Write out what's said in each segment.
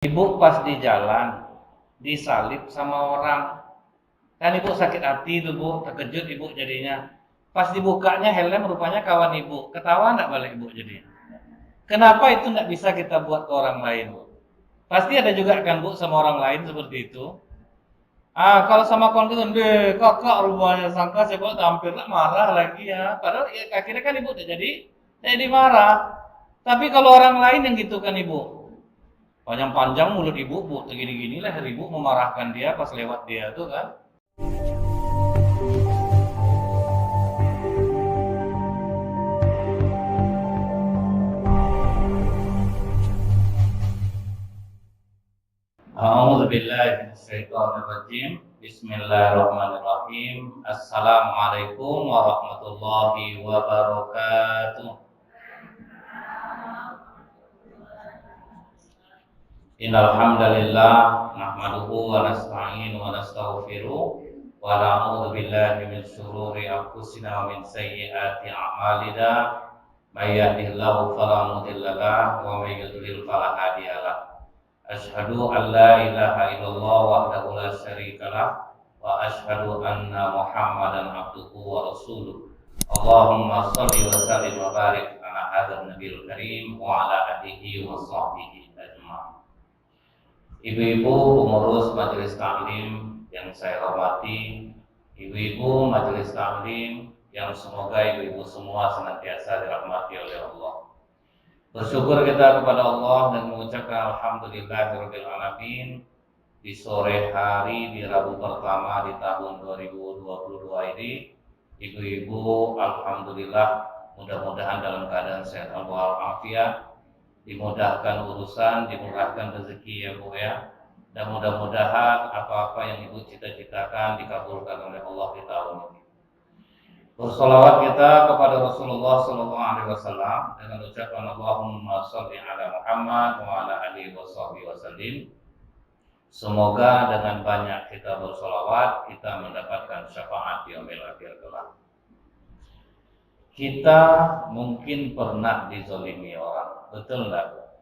Ibu pas di jalan disalip sama orang, kan ibu sakit hati tuh bu, terkejut ibu jadinya. Pas dibukanya helm rupanya kawan ibu, ketawa nggak balik ibu jadinya. Kenapa itu nggak bisa kita buat ke orang lain bu? Pasti ada juga kan bu sama orang lain seperti itu. Kalau sama kawan itu, deh kakak rupanya sangka saya kok tampil lah marah lagi ya. Padahal ya, akhirnya kan ibu udah jadi marah. Tapi kalau orang lain yang gitu kan ibu, panjang-panjang mulut ibu, bu, segini-gini lah ibu memarahkan dia pas lewat dia tuh kan. A'udzu billahi minasyaitonir rajim. Bismillahirrahmanirrahim. Assalamualaikum warahmatullahi wabarakatuh. Innal hamdalillah nahmaduhu wa nasta'inu wa nastaghfiruh wa na'udzu billahi min shururi anfusina wa min sayyiati a'malina. May yahdihillahu fala mudilla lahu wa may yudlil fala hadiya lahu. Asyhadu an la ilaha illallah wahdahu la syarika lah wa asyhadu anna Muhammadan abduhu wa rasuluh. Allahumma shalli wa sallim wa barik ala hadzal nabiyil karim wa ala alihi wa sahbihi ajma'in. Ibu-ibu pengurus majelis taklim yang saya hormati, ibu-ibu majelis taklim yang semoga ibu-ibu semua senantiasa dirahmati oleh Allah. Bersyukur kita kepada Allah dan mengucapkan alhamdulillahirabbil alamin di sore hari di Rabu pertama di tahun 2022 ini. Ibu-ibu alhamdulillah mudah-mudahan dalam keadaan sehat walafiat, dimudahkan urusan, dimurahkan rezeki ya Bu ya. Dan mudah-mudahan apa-apa yang ibu cita-citakan dikabulkan oleh Allah di tahun ini. Bersolawat kita kepada Rasulullah SAW dengan ucapan Allahumma sholli ala Muhammad wa ala alihi wasallim. Semoga dengan banyak kita bersolawat kita mendapatkan syafaat di yaumil akhir kelak. Kita mungkin pernah dizolimi orang, betul enggak?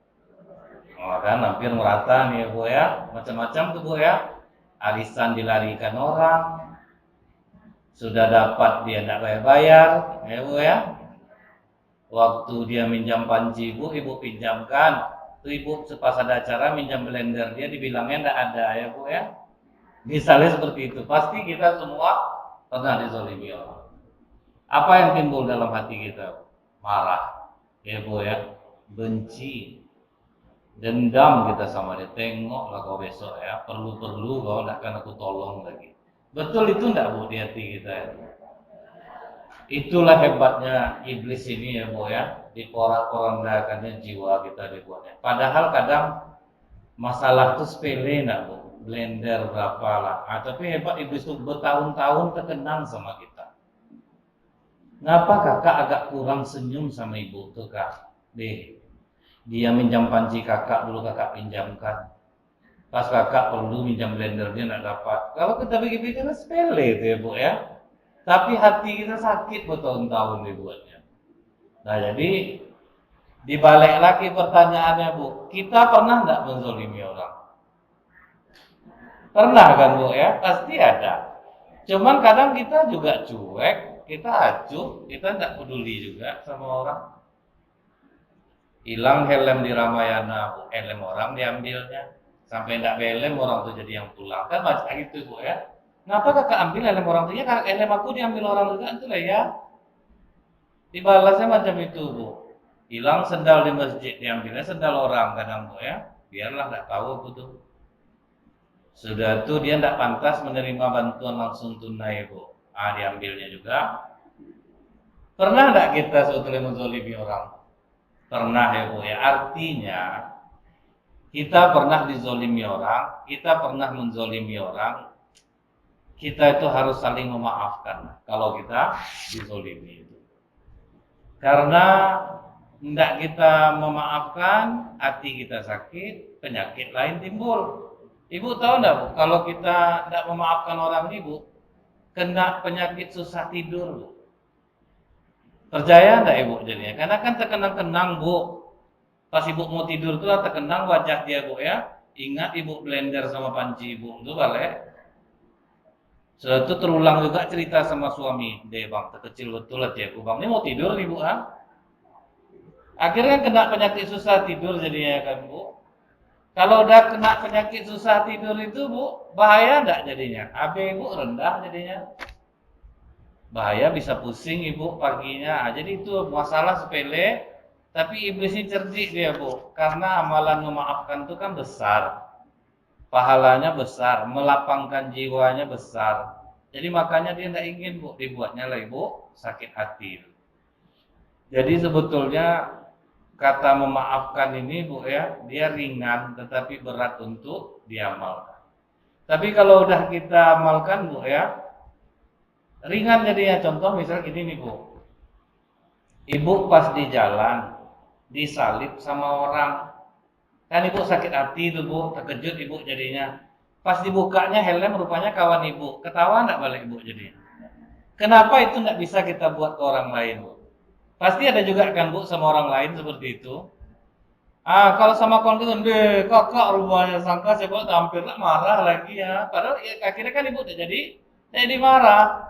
Kan hampir merata nih ya Bu ya, macam-macam tuh Bu ya. Arisan dilarikan orang, sudah dapat dia tidak bayar, ya Bu ya. Waktu dia minjam panci ibu pinjamkan, tuh ibu pas ada acara minjam blender dia dibilangnya tidak ada ya Bu ya. Misalnya seperti itu, pasti kita semua pernah dizolimi orang. Apa yang timbul dalam hati kita? Marah, ya Bu ya, benci, dendam kita sama dia. Tengoklah kau besok ya, perlu kau takkan aku tolong lagi. Betul itu enggak Bu di hati kita ya? Itulah hebatnya iblis ini ya Bu ya, diporak-porandakannya jiwa kita dibuatnya. Padahal kadang masalah itu sepele enggak Bu, blender berapa lah. Tapi hebat iblis itu bertahun-tahun terkenang sama kita. Ngapa kakak agak kurang senyum sama ibu tuh kak? Dia minjam panci kakak dulu kakak pinjamkan. Pas kakak perlu minjam blender dia nggak dapat. Kalau kita pikir-pikir sepele itu ya Bu ya. Tapi hati kita sakit bertahun-tahun dibuatnya. Nah jadi dibalik lagi pertanyaannya Bu, kita pernah nggak menzolimi orang? Pernah kan Bu ya? Pasti ada. Cuman kadang kita juga cuek, kita acuh, kita nggak peduli juga sama orang. Hilang helm di Ramayana Bu, helm orang diambilnya. Sampai nggak helm orang tuh jadi yang pulang kan macam gitu Bu ya. Kenapa kakak ambil helm orang tuh? Ya helm aku diambil orang juga itu lah ya. Dibalasnya macam itu Bu. Hilang sendal di masjid diambilnya sendal orang kadang Bu ya. Biarlah nggak tahu aku tuh. Sudah tuh dia nggak pantas menerima bantuan langsung tunai Bu. Diambilnya juga. Pernah nggak kita sebetulnya menzolimi orang? Pernah ya Bu ya. Artinya kita pernah dizolimi orang, kita pernah menzolimi orang, kita itu harus saling memaafkan kalau kita dizolimi itu. Karena tidak kita memaafkan, hati kita sakit, penyakit lain timbul. Ibu tahu enggak Bu, kalau kita tidak memaafkan orang ini Bu, kena penyakit susah tidur Bu. Percaya enggak Ibu jadinya? Karena kan terkenang-kenang Bu. Pas ibu mau tidur tuh terkenang wajah dia Bu ya. Ingat ibu blender sama panci ibu itu balik. Setelah itu terulang juga cerita sama suami. Deh bang, terkecil betul aja aku bang. Ini mau tidur nih bu, ah? Akhirnya kena penyakit susah tidur jadinya kan bu. Kalau udah kena penyakit susah tidur itu bu, bahaya enggak jadinya? AB ibu rendah jadinya. Bahaya bisa pusing ibu paginya. Jadi itu masalah sepele, tapi iblis ini cerdik dia bu. Karena amalan memaafkan itu kan besar. Pahalanya besar, melapangkan jiwanya besar. Jadi makanya dia tidak ingin bu, dibuatnya lah ibu sakit hati. Jadi sebetulnya kata memaafkan ini bu ya, dia ringan tetapi berat untuk diamalkan. Tapi kalau udah kita amalkan bu ya, ringan jadinya. Contoh misal gini nih bu, ibu pas di jalan disalip sama orang, kan ibu sakit hati tuh bu, terkejut ibu jadinya. Pas dibukanya helm rupanya kawan ibu, ketawa enggak balik ibu jadinya. Kenapa itu enggak bisa kita buat ke orang lain bu? Pasti ada juga kan bu sama orang lain seperti itu. Kalau sama kawan itu, deh kakak rupanya sangka siapa tampil marah lagi ya. Padahal ya, akhirnya kan ibu jadi marah.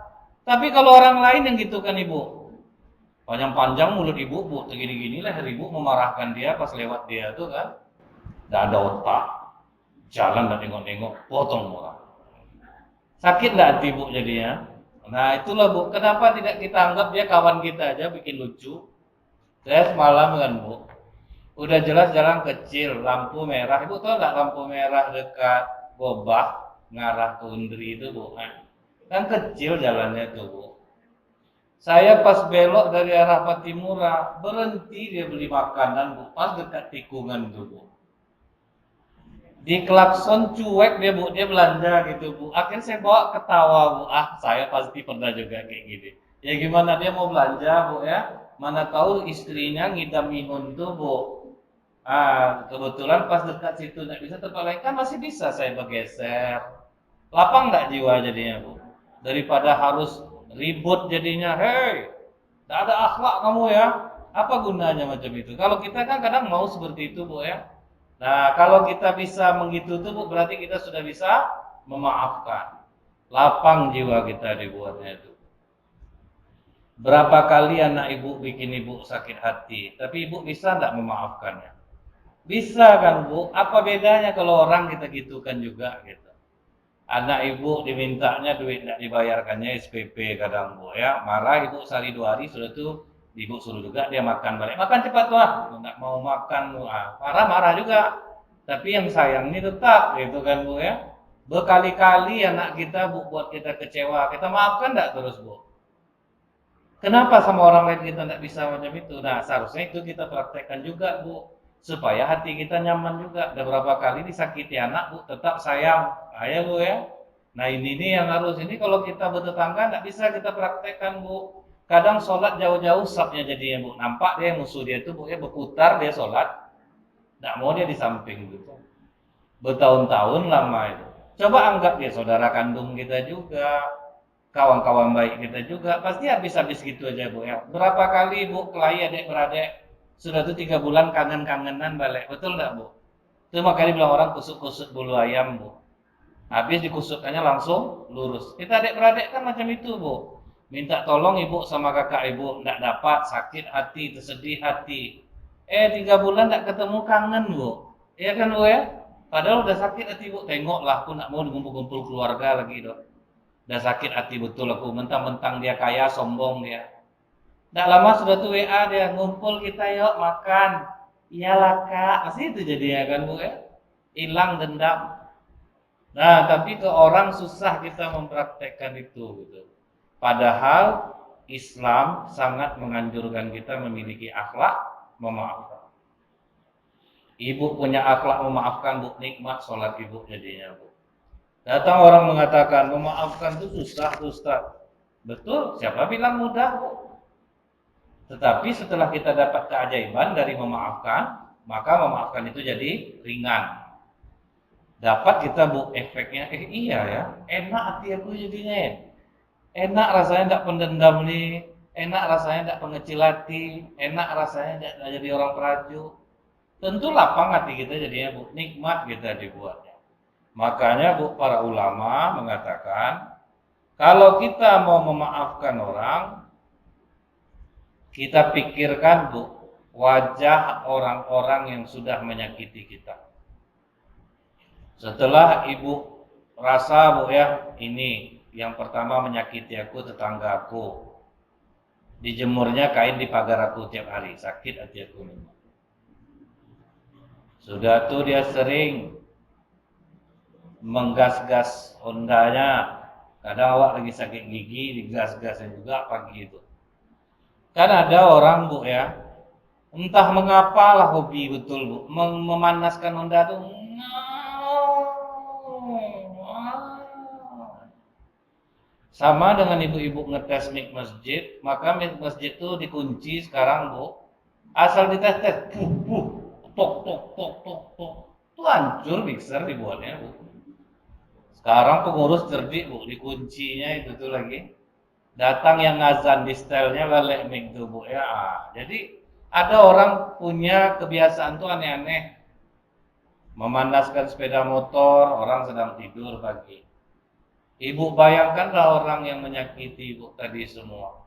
Tapi kalau orang lain yang gitu kan ibu, panjang-panjang mulut ibu bu, segini-gini lah ibu memarahkan dia pas lewat dia tuh kan, nggak ada otak, jalan dan nengok-nengok, potong orang. Sakit nggak hati ibu jadinya? Nah itulah bu, kenapa tidak kita anggap dia kawan kita aja bikin lucu? Saya semalam kan bu, udah jelas jalan kecil, lampu merah. Ibu tahu nggak lampu merah dekat Gobah ngarah ke Undri itu bu? Kan kecil jalannya tuh bu. Saya pas belok dari arah Patimura, berhenti dia beli makanan bu, pas dekat tikungan tuh bu. Di klakson cuek dia bu, dia belanja gitu bu. Akhirnya saya bawa ketawa bu, saya pasti pernah juga kayak gini. Ya gimana dia mau belanja bu ya, mana tahu istrinya ngidam mihun tuh bu. Kebetulan pas dekat situ nggak bisa tertolong kan masih bisa saya bergeser. Lapang nggak jiwa jadinya bu. Daripada harus ribut jadinya, hei, nggak ada akhlak kamu ya. Apa gunanya macam itu? Kalau kita kan kadang mau seperti itu bu ya. Nah, kalau kita bisa menghitu itu, Bu, berarti kita sudah bisa memaafkan. Lapang jiwa kita dibuatnya itu. Berapa kali anak ibu bikin ibu sakit hati, tapi ibu bisa enggak memaafkannya? Bisa kan, Bu? Apa bedanya kalau orang kita gitukan juga gitu. Anak ibu dimintanya duit enggak dibayarkannya SPP kadang, Bu ya. Marah ibu sehari 2 hari sudah tuh ibu suruh juga dia makan balik. Makan cepat wah, nggak mau makan, marah-marah juga. Tapi yang sayang ini tetap gitu kan bu ya. Berkali-kali anak kita bu buat kita kecewa, kita maafkan enggak terus bu. Kenapa sama orang lain kita enggak bisa macam itu? Nah seharusnya itu kita praktekkan juga bu, supaya hati kita nyaman juga. Ada berapa kali disakiti anak bu, tetap sayang, ayah bu ya. Nah ini nih yang harus ini kalau kita bertetangga enggak bisa kita praktekkan bu. Kadang sholat jauh-jauh sapnya jadinya bu, nampak dia musuh dia itu bu ya berputar dia sholat, nggak mau dia di samping gitu, bertahun-tahun lama itu. Coba anggap dia saudara kandung kita juga, kawan-kawan baik kita juga, pasti habis-habis gitu aja bu ya. Berapa kali bu kelahi adik-beradik, sudah tuh 3 bulan kangen-kangenan balik, betul nggak bu? Itu makanya bilang orang kusut-kusut bulu ayam bu, habis dikusutkannya langsung lurus. Kita adik-beradik kan macam itu bu. Minta tolong ibu sama kakak ibu, enggak dapat, sakit hati, tersedih hati. 3 bulan enggak ketemu kangen bu. Iya kan bu ya? Padahal udah sakit hati bu, tengoklah aku enggak mau ngumpul-ngumpul keluarga lagi dong. Udah sakit hati betul aku, mentang-mentang dia kaya, sombong dia. Enggak lama sudah tuh WA dia, ngumpul kita yuk makan. Iyalah kak, pasti itu jadinya kan bu ya? Hilang dendam. Nah tapi ke orang susah kita mempraktekkan itu gitu. Padahal Islam sangat menganjurkan kita memiliki akhlak memaafkan. Ibu punya akhlak memaafkan bu, nikmat sholat ibu jadinya bu. Datang orang mengatakan memaafkan itu susah Ustaz. Betul, siapa bilang mudah bu? Tetapi setelah kita dapat keajaiban dari memaafkan, maka memaafkan itu jadi ringan. Dapat kita bu efeknya, iya ya, enak hati aku jadinya ya. Enak rasanya enggak pendendam nih, enak rasanya enggak pengecil hati, enak rasanya enggak jadi orang perajuk. tentu lapang hati kita jadinya Bu, nikmat kita dibuatnya. Makanya Bu, para ulama mengatakan kalau kita mau memaafkan orang, kita pikirkan Bu, wajah orang-orang yang sudah menyakiti kita. Setelah Ibu rasa Bu ya, ini yang pertama menyakiti aku tetangga aku. Dijemurnya kain di pagar aku tiap hari, sakit hati aku nih. Sudah tuh dia sering menggas-gas Hondanya. Kadang awak lagi sakit gigi, digas-gasnya juga pagi itu. Kan ada orang Bu ya, entah mengapa lah hobi betul Bu, memanaskan Honda tuh. Sama dengan ibu-ibu ngetes mic masjid, maka mic masjid tuh dikunci sekarang Bu. Asal dites-tes, tok tok tok tok tok, itu hancur mixer dibuatnya Bu. Sekarang pengurus cerdik Bu, dikuncinya itu tuh lagi. Datang yang ngazan di stylenya balik mic tuh Bu ya. Jadi ada orang punya kebiasaan tuh aneh-aneh. Memanaskan sepeda motor, orang sedang tidur pagi. Ibu bayangkanlah orang yang menyakiti Ibu tadi semua.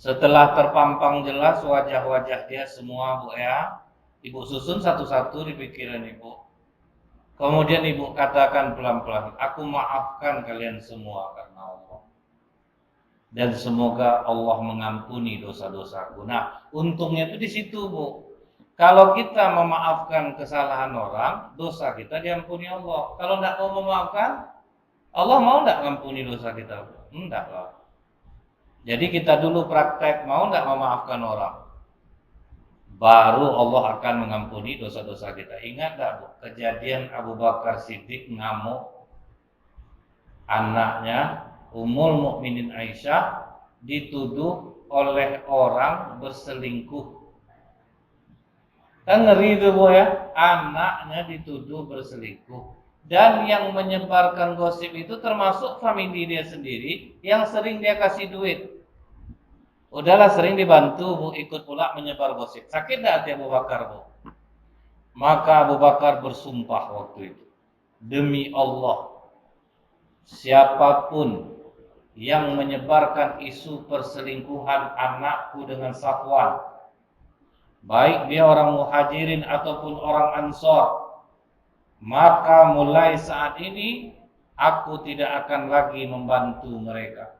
Setelah terpampang jelas wajah-wajah dia semua Bu ya, Ibu susun satu-satu di pikiran Ibu. Kemudian Ibu katakan pelan-pelan, aku maafkan kalian semua karena Allah. Dan semoga Allah mengampuni dosa-dosaku. Nah, untungnya itu di situ Bu. Kalau kita memaafkan kesalahan orang, dosa kita diampuni Allah. Kalau tidak mau memaafkan, Allah mau tidak mengampuni dosa kita? Enggak lah. Jadi kita dulu praktek, mau tidak memaafkan orang, baru Allah akan mengampuni dosa-dosa kita. Ingat tak Bu, kejadian Abu Bakar Siddiq ngamuk anaknya Ummul Mukminin Aisyah dituduh oleh orang berselingkuh. Kan ngeri itu Bu ya, anaknya dituduh berselingkuh. Dan yang menyebarkan gosip itu termasuk famili dia sendiri yang sering dia kasih duit. Udahlah sering dibantu Bu, ikut pula menyebar gosip. Sakit tidak hati Abu Bakar Bu? Maka Abu Bakar bersumpah waktu itu, demi Allah, siapapun yang menyebarkan isu perselingkuhan anakku dengan Safwan, baik dia orang muhajirin ataupun orang ansor, maka mulai saat ini aku tidak akan lagi membantu mereka.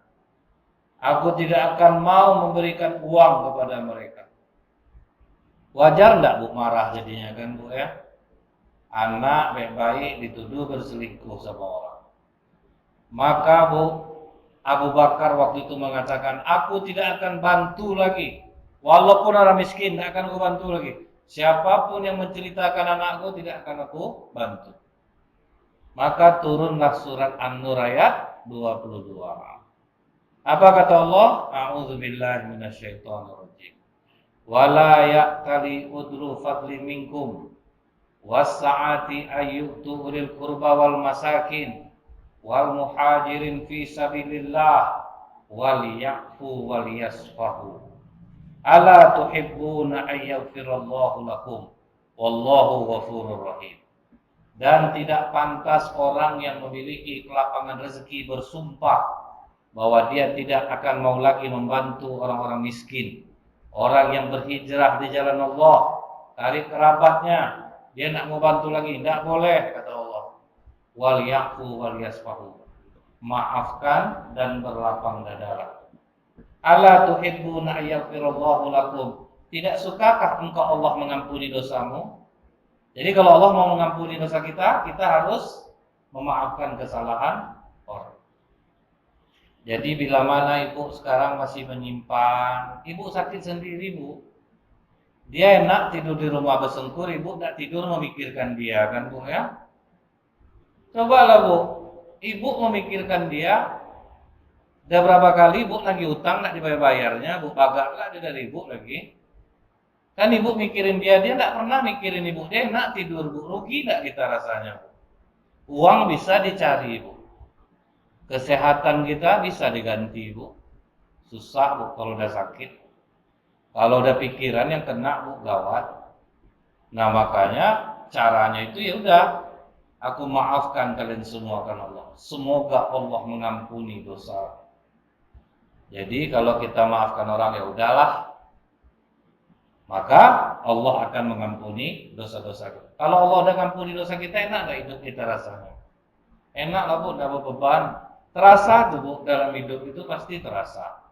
Aku tidak akan mau memberikan uang kepada mereka. Wajar enggak Bu marah jadinya kan Bu ya? Anak baik-baik dituduh berselingkuh sama orang. Maka Bu, Abu Bakar waktu itu mengatakan, aku tidak akan bantu lagi. Walaupun orang miskin, tidak akan aku bantu lagi. Siapapun yang menceritakan anakku, tidak akan aku bantu. Maka turunlah surat An-Nur ayat 22. Apa kata Allah? A'udzubillahi minasyaitonirrajim. Wala ya'tali udru fadli minkum was-sa'ati ayyutu ulil qurba wal masakin wal muhajirin fi sabilillah wal ya'fu wal yasfahu. Ala tuhibbuna ayyaghfirallahu lakum wallahu ghafurur rahim. Dan tidak pantas orang yang memiliki kelapangan rezeki bersumpah bahwa dia tidak akan mau lagi membantu orang-orang miskin, orang yang berhijrah di jalan Allah, cari kerabatnya, dia tidak mau bantu lagi, tidak boleh kata Allah. Wal ya'fu wal yasfahu, maafkan dan berlapang dadalah. Ala tuhibbuna ayyaghfirallahu lakum, tidak sukakah engkau Allah mengampuni dosamu? Jadi kalau Allah mau mengampuni dosa kita, kita harus memaafkan kesalahan orang. Jadi bila mana ibu sekarang masih menyimpan, ibu sakit sendiri Bu, dia enak tidur di rumah besengkur, ibu tidak tidur memikirkan dia kan Bu ya. Cobalah Bu, ibu memikirkan dia, udah berapa kali ibu lagi utang tidak dibayar-bayarnya, Bu pagaklah dia dari ibu lagi. Kan ibu mikirin dia tidak pernah mikirin ibu, dia enak tidur Bu, rugi tidak kita rasanya Bu. Uang bisa dicari Bu. Kesehatan kita bisa diganti Bu. Susah Bu kalau udah sakit. Kalau udah pikiran yang kena Bu gawat. Nah makanya caranya itu ya udah, aku maafkan kalian semua karena Allah. Semoga Allah mengampuni dosa. Jadi kalau kita maafkan orang ya udahlah, maka Allah akan mengampuni dosa-dosa kita. Kalau Allah udah mengampuni dosa kita, enak gak hidup kita rasanya? Enak lah Bu, gak beban. Terasa tuh Bu, dalam hidup itu pasti terasa.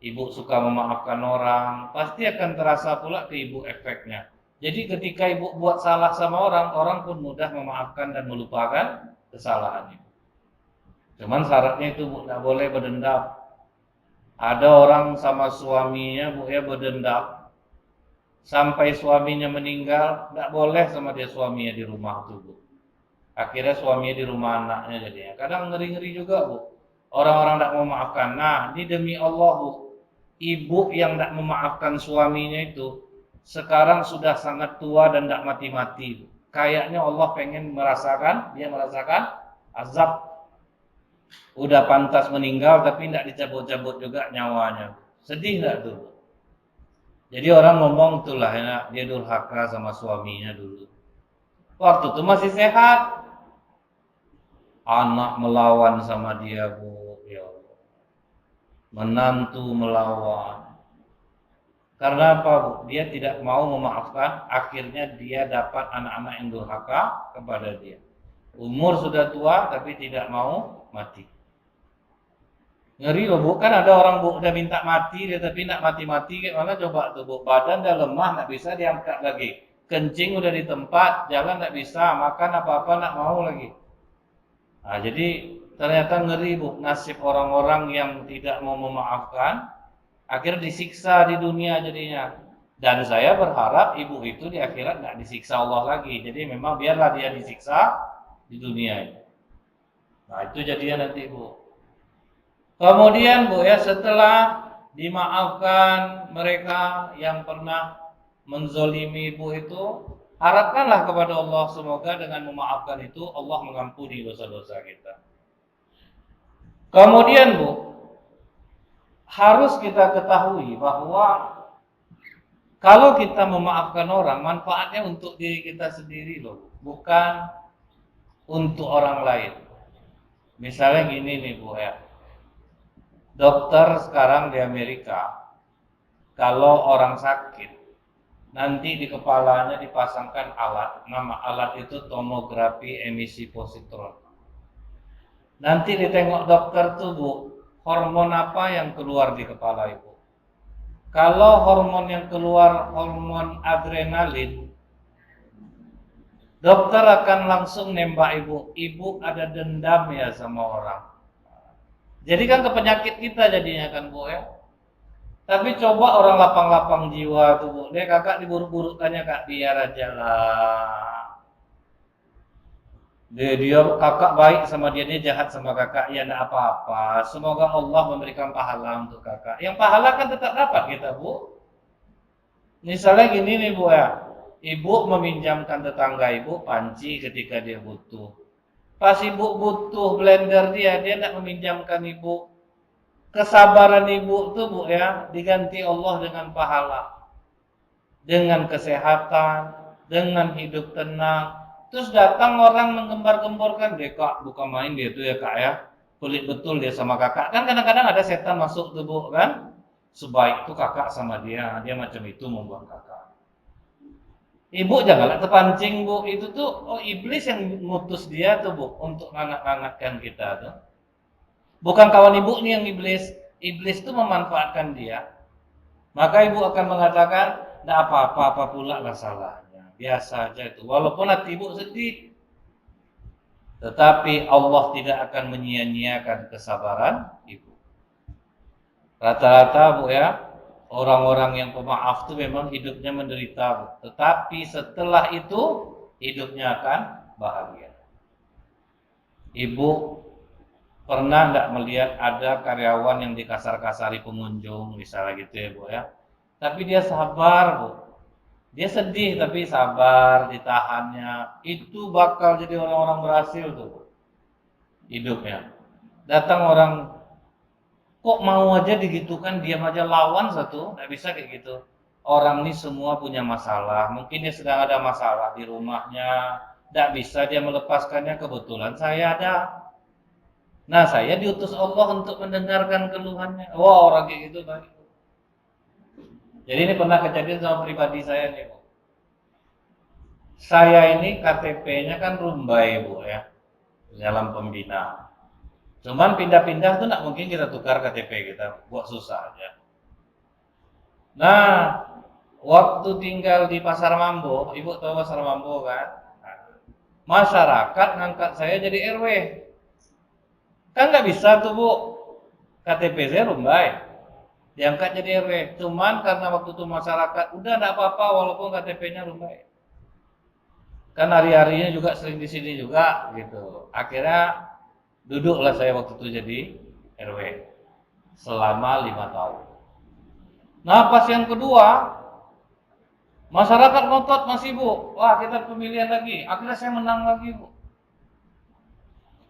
Ibu suka memaafkan orang, pasti akan terasa pula ke ibu efeknya. Jadi ketika ibu buat salah sama orang, orang pun mudah memaafkan dan melupakan kesalahan ibu. Cuman syaratnya itu Bu, gak boleh berdendam. Ada orang sama suaminya Bu ya berdendam, sampai suaminya meninggal, gak boleh sama dia suaminya di rumah tuh Bu. Akhirnya suaminya di rumah anaknya jadinya. Kadang ngeri-ngeri juga Bu, orang-orang gak memaafkan. Nah ini demi Allah Bu, ibu yang tidak memaafkan suaminya itu sekarang sudah sangat tua dan tidak mati-mati. Kayaknya Allah pengen dia merasakan azab. Udah pantas meninggal tapi tidak dicabut-cabut juga nyawanya. Sedih tidak tuh? Jadi orang ngomong itulah ya, dia durhaka sama suaminya dulu. Waktu itu masih sehat. Anak melawan sama dia Bu, ya Allah. Menantu melawan. Karena apa Bu? Dia tidak mau memaafkan, akhirnya dia dapat anak-anak yang durhaka kepada dia. Umur sudah tua tapi tidak mau mati. Ngeri loh Bu, kan ada orang Bu udah minta mati dia tapi tidak mati-mati, kayak mana coba tuh Bu? Badan udah lemah, tidak bisa diangkat lagi. Kencing udah di tempat, jalan tidak bisa, makan apa-apa tidak mau lagi. Nah, jadi ternyata ngeri Bu, nasib orang-orang yang tidak mau memaafkan, akhirnya disiksa di dunia jadinya. Dan saya berharap ibu itu di akhirat nggak disiksa Allah lagi. Jadi memang biarlah dia disiksa di dunia ini. Nah itu jadinya nanti Bu. Kemudian Bu ya, setelah dimaafkan mereka yang pernah menzolimi ibu itu, harapkanlah kepada Allah semoga dengan memaafkan itu Allah mengampuni dosa-dosa kita. Kemudian Bu, harus kita ketahui bahwa kalau kita memaafkan orang, manfaatnya untuk diri kita sendiri loh, bukan untuk orang lain. Misalnya gini nih Bu ya, dokter sekarang di Amerika, kalau orang sakit, nanti di kepalanya dipasangkan alat, nama alat itu tomografi emisi positron. Nanti ditengok dokter tuh Bu, hormon apa yang keluar di kepala ibu. Kalau hormon yang keluar hormon adrenalin, dokter akan langsung nembak ibu. Ibu ada dendam ya sama orang. Jadi kan ke penyakit kita jadinya kan Bu ya. Tapi coba orang lapang-lapang jiwa tuh Bu, dia kakak diburu-buru tanya Kak, biar aja lah. Dia kakak baik sama dia jahat sama kakak, ya enggak apa-apa. Semoga Allah memberikan pahala untuk kakak. Yang pahala kan tetap dapat kita Bu. Misalnya gini nih Bu ya, ibu meminjamkan tetangga ibu panci ketika dia butuh. Pas ibu butuh blender dia tidak meminjamkan ibu. Kesabaran ibu tuh Bu ya, diganti Allah dengan pahala, dengan kesehatan, dengan hidup tenang. Terus datang orang menggembar-gemborkan, dia Kak, bukan main dia tuh ya Kak ya, pelit betul dia sama kakak. Kan kadang-kadang ada setan masuk tuh Bu kan, sebaik itu kakak sama dia macam itu membuat kakak. Ibu janganlah terpancing Bu, itu tuh iblis yang ngutus dia tuh Bu untuk nganak-nganakkan kita tuh. Bukan kawan ibu nih yang iblis tuh memanfaatkan dia. Maka ibu akan mengatakan, tidak apa-apa pula lah salahnya. Biasa aja itu. Walaupun hati ibu sedih, tetapi Allah tidak akan menyia-nyiakan kesabaran ibu. Rata-rata Bu ya, orang-orang yang pemaaf itu memang hidupnya menderita Bu. Tetapi setelah itu hidupnya akan bahagia. Ibu pernah nggak melihat ada karyawan yang dikasar-kasari pengunjung misalnya gitu ya Bu ya. Tapi dia sabar Bu. Dia sedih tapi sabar, ditahannya. Itu bakal jadi orang-orang berhasil tuh hidupnya. Datang orang, kok mau aja digitukan, diam aja lawan satu, nggak bisa kayak gitu. orang ini semua punya masalah. Mungkin dia sedang ada masalah di rumahnya, tidak bisa dia melepaskannya, kebetulan saya ada. Nah, saya diutus Allah untuk mendengarkan keluhannya. Wah, orang kayak gitu baik. Jadi ini pernah kejadian sama pribadi saya nih, Bu. Saya ini KTP-nya kan Rumbai, Bu ya, dalam pembina. Cuman pindah-pindah tuh nggak mungkin kita tukar KTP kita, buat susah aja. Nah, waktu tinggal di Pasar Mambo, Ibu tahu Pasar Mambo kan? Nah, masyarakat ngangkat saya jadi RW. Kan nggak bisa tuh Bu, KTP saya Rumbai, diangkat jadi RW. Cuman karena waktu itu masyarakat udah nggak apa-apa walaupun KTP-nya Rumbai. Kan hari-harinya juga sering di sini juga gitu. Akhirnya duduklah saya waktu itu jadi RW selama 5 tahun. Nah pas yang kedua, masyarakat ngotot masih Bu, wah kita pemilihan lagi. Akhirnya saya menang lagi Bu.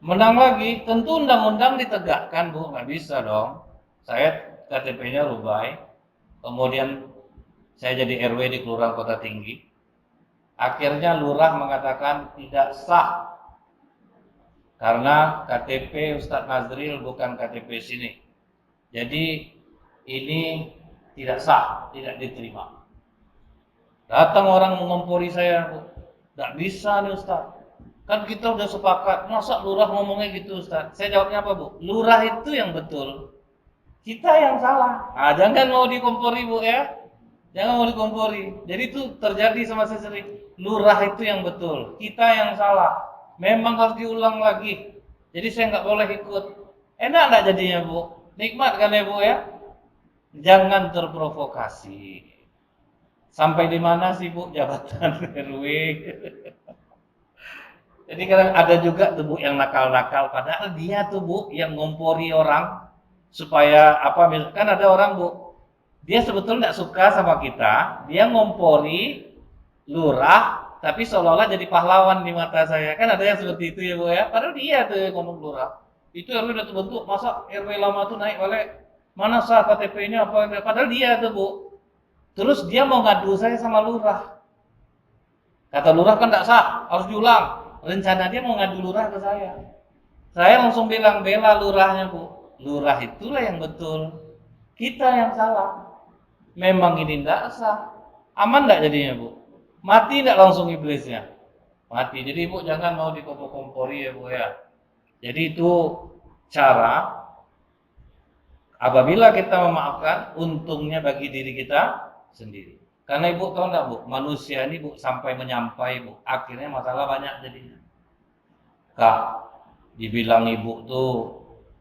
Menang lagi, tentu undang-undang ditegakkan Bu, nggak bisa dong. Saya KTP-nya Rumbai, kemudian saya jadi RW di Kelurahan Kota Tinggi. Akhirnya lurah mengatakan tidak sah karena KTP Ustadz Nazril bukan KTP sini. Jadi ini tidak sah, tidak diterima. Datang orang mengompori saya, tidak bisa nih Ustadz. Kan kita udah sepakat, masa lurah ngomongnya gitu Ustadz? Saya jawabnya apa Bu? Lurah itu yang betul, kita yang salah. Nah, jangan mau dikompori Bu ya. Jangan mau dikompori. Jadi itu terjadi sama saya sering. Lurah itu yang betul, kita yang salah. Memang harus diulang lagi. Jadi saya nggak boleh ikut. Enak nggak jadinya Bu? Nikmat kan ya Bu ya? Jangan terprovokasi. Sampai di mana sih Bu jabatan RW? Jadi kadang ada juga tuh Bu yang nakal-nakal. Padahal dia tuh Bu yang ngompori orang supaya apa? Kan ada orang Bu, dia sebetulnya nggak suka sama kita, dia ngompori lurah, tapi seolah-olah jadi pahlawan di mata saya. Kan ada yang seperti itu ya Bu ya. Padahal dia tuh yang ngomong lurah. Itu RW udah terbentuk, masa RW lama tuh naik balik? Mana sah KTP-nya apa? Padahal dia tuh Bu. Terus dia mau ngadu saya sama lurah. Kata lurah kan nggak sah, harus diulang. Rencana dia mau ngadu lurah ke saya. Saya langsung bilang bela lurahnya Bu. Lurah itulah yang betul, kita yang salah. Memang ini tidak sah. Aman tidak jadinya Bu? Mati tidak langsung iblisnya? Mati. Jadi Bu jangan mau dikompor-kompori ya Bu ya. Jadi itu cara apabila kita memaafkan, untungnya bagi diri kita sendiri. Karena Ibu tahu enggak Bu, manusia ini Bu sampai menyampai Bu, akhirnya masalah banyak jadinya. Kak, dibilang Ibu tuh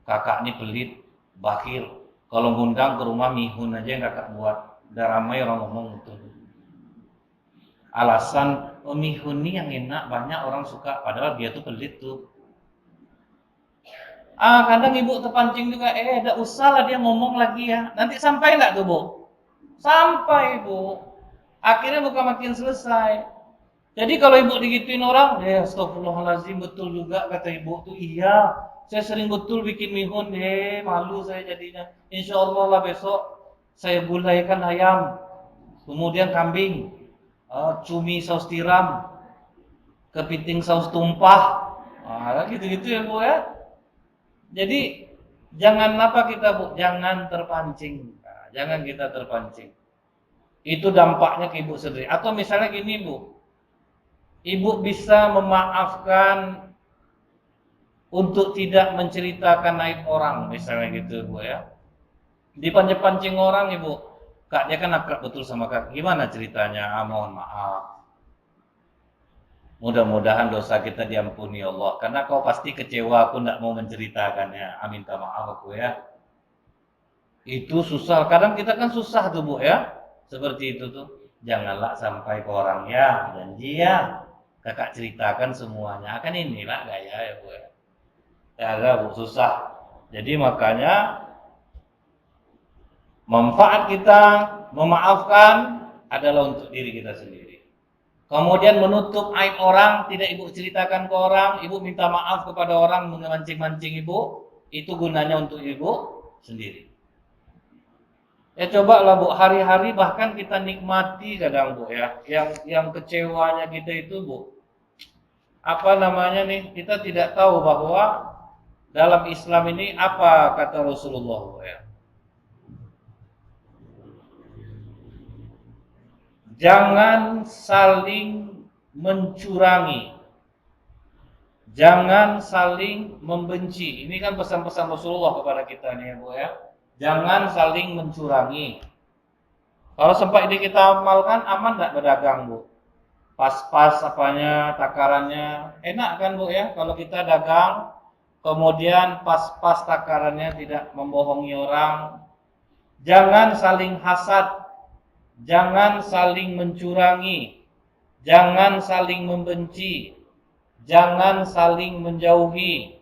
kakak ini pelit, bakhil. Kalau ngundang ke rumah mihun aja yang kakak buat. Udah ramai orang ngomong gitu. Alasan mihun ini yang enak, banyak orang suka, padahal dia tuh pelit tuh. Kadang Ibu terpancing juga, enggak usah lah dia ngomong lagi ya. Nanti sampai enggak tuh Bu? Sampai Bu. Akhirnya bukan makin selesai. Jadi kalau Ibu digituin orang, astagfirullahaladzim, betul juga kata Ibu tuh, iya. Saya sering betul bikin mihun, malu saya jadinya. Insya Allah lah besok saya gulaikan ayam, kemudian kambing, cumi saus tiram, kepiting saus tumpah, gitu-gitu ya Bu ya. Jadi jangan apa kita Bu, jangan terpancing, jangan kita terpancing. Itu dampaknya ke Ibu sendiri. Atau misalnya gini Bu, Ibu bisa memaafkan untuk tidak menceritakan aib orang, misalnya gitu Bu ya. Dipancing-pancing orang Ibu, Kak dia kan akrab betul sama Kak, gimana ceritanya? Mohon maaf. Mudah-mudahan dosa kita diampuni Allah, karena kau pasti kecewa aku tidak mau menceritakannya. Minta maaf aku ya. Itu susah, kadang kita kan susah tuh Bu ya. Seperti itu tuh. Janganlah sampai ke orang ya, janji ya. Kakak ceritakan semuanya. Kan inilah gaya ya Bu ya. Ada Bu susah. Jadi makanya manfaat kita memaafkan adalah untuk diri kita sendiri. Kemudian menutup aib orang, tidak Ibu ceritakan ke orang, Ibu minta maaf kepada orang memancing-mancing Ibu, itu gunanya untuk Ibu sendiri. Ya cobalah Bu, hari-hari bahkan kita nikmati kadang Bu ya. Yang kecewanya kita itu Bu, apa namanya nih? Kita tidak tahu bahwa dalam Islam ini apa kata Rasulullah Bu ya. Jangan saling mencurangi. Jangan saling membenci. Ini kan pesan-pesan Rasulullah kepada kita nih ya Bu ya. Jangan saling mencurangi. Kalau sempat ini kita amalkan, aman nggak berdagang Bu? Pas-pas apanya, takarannya, enak kan Bu ya? Kalau kita dagang, kemudian pas-pas takarannya tidak membohongi orang. Jangan saling hasad, jangan saling mencurangi, jangan saling membenci, jangan saling menjauhi.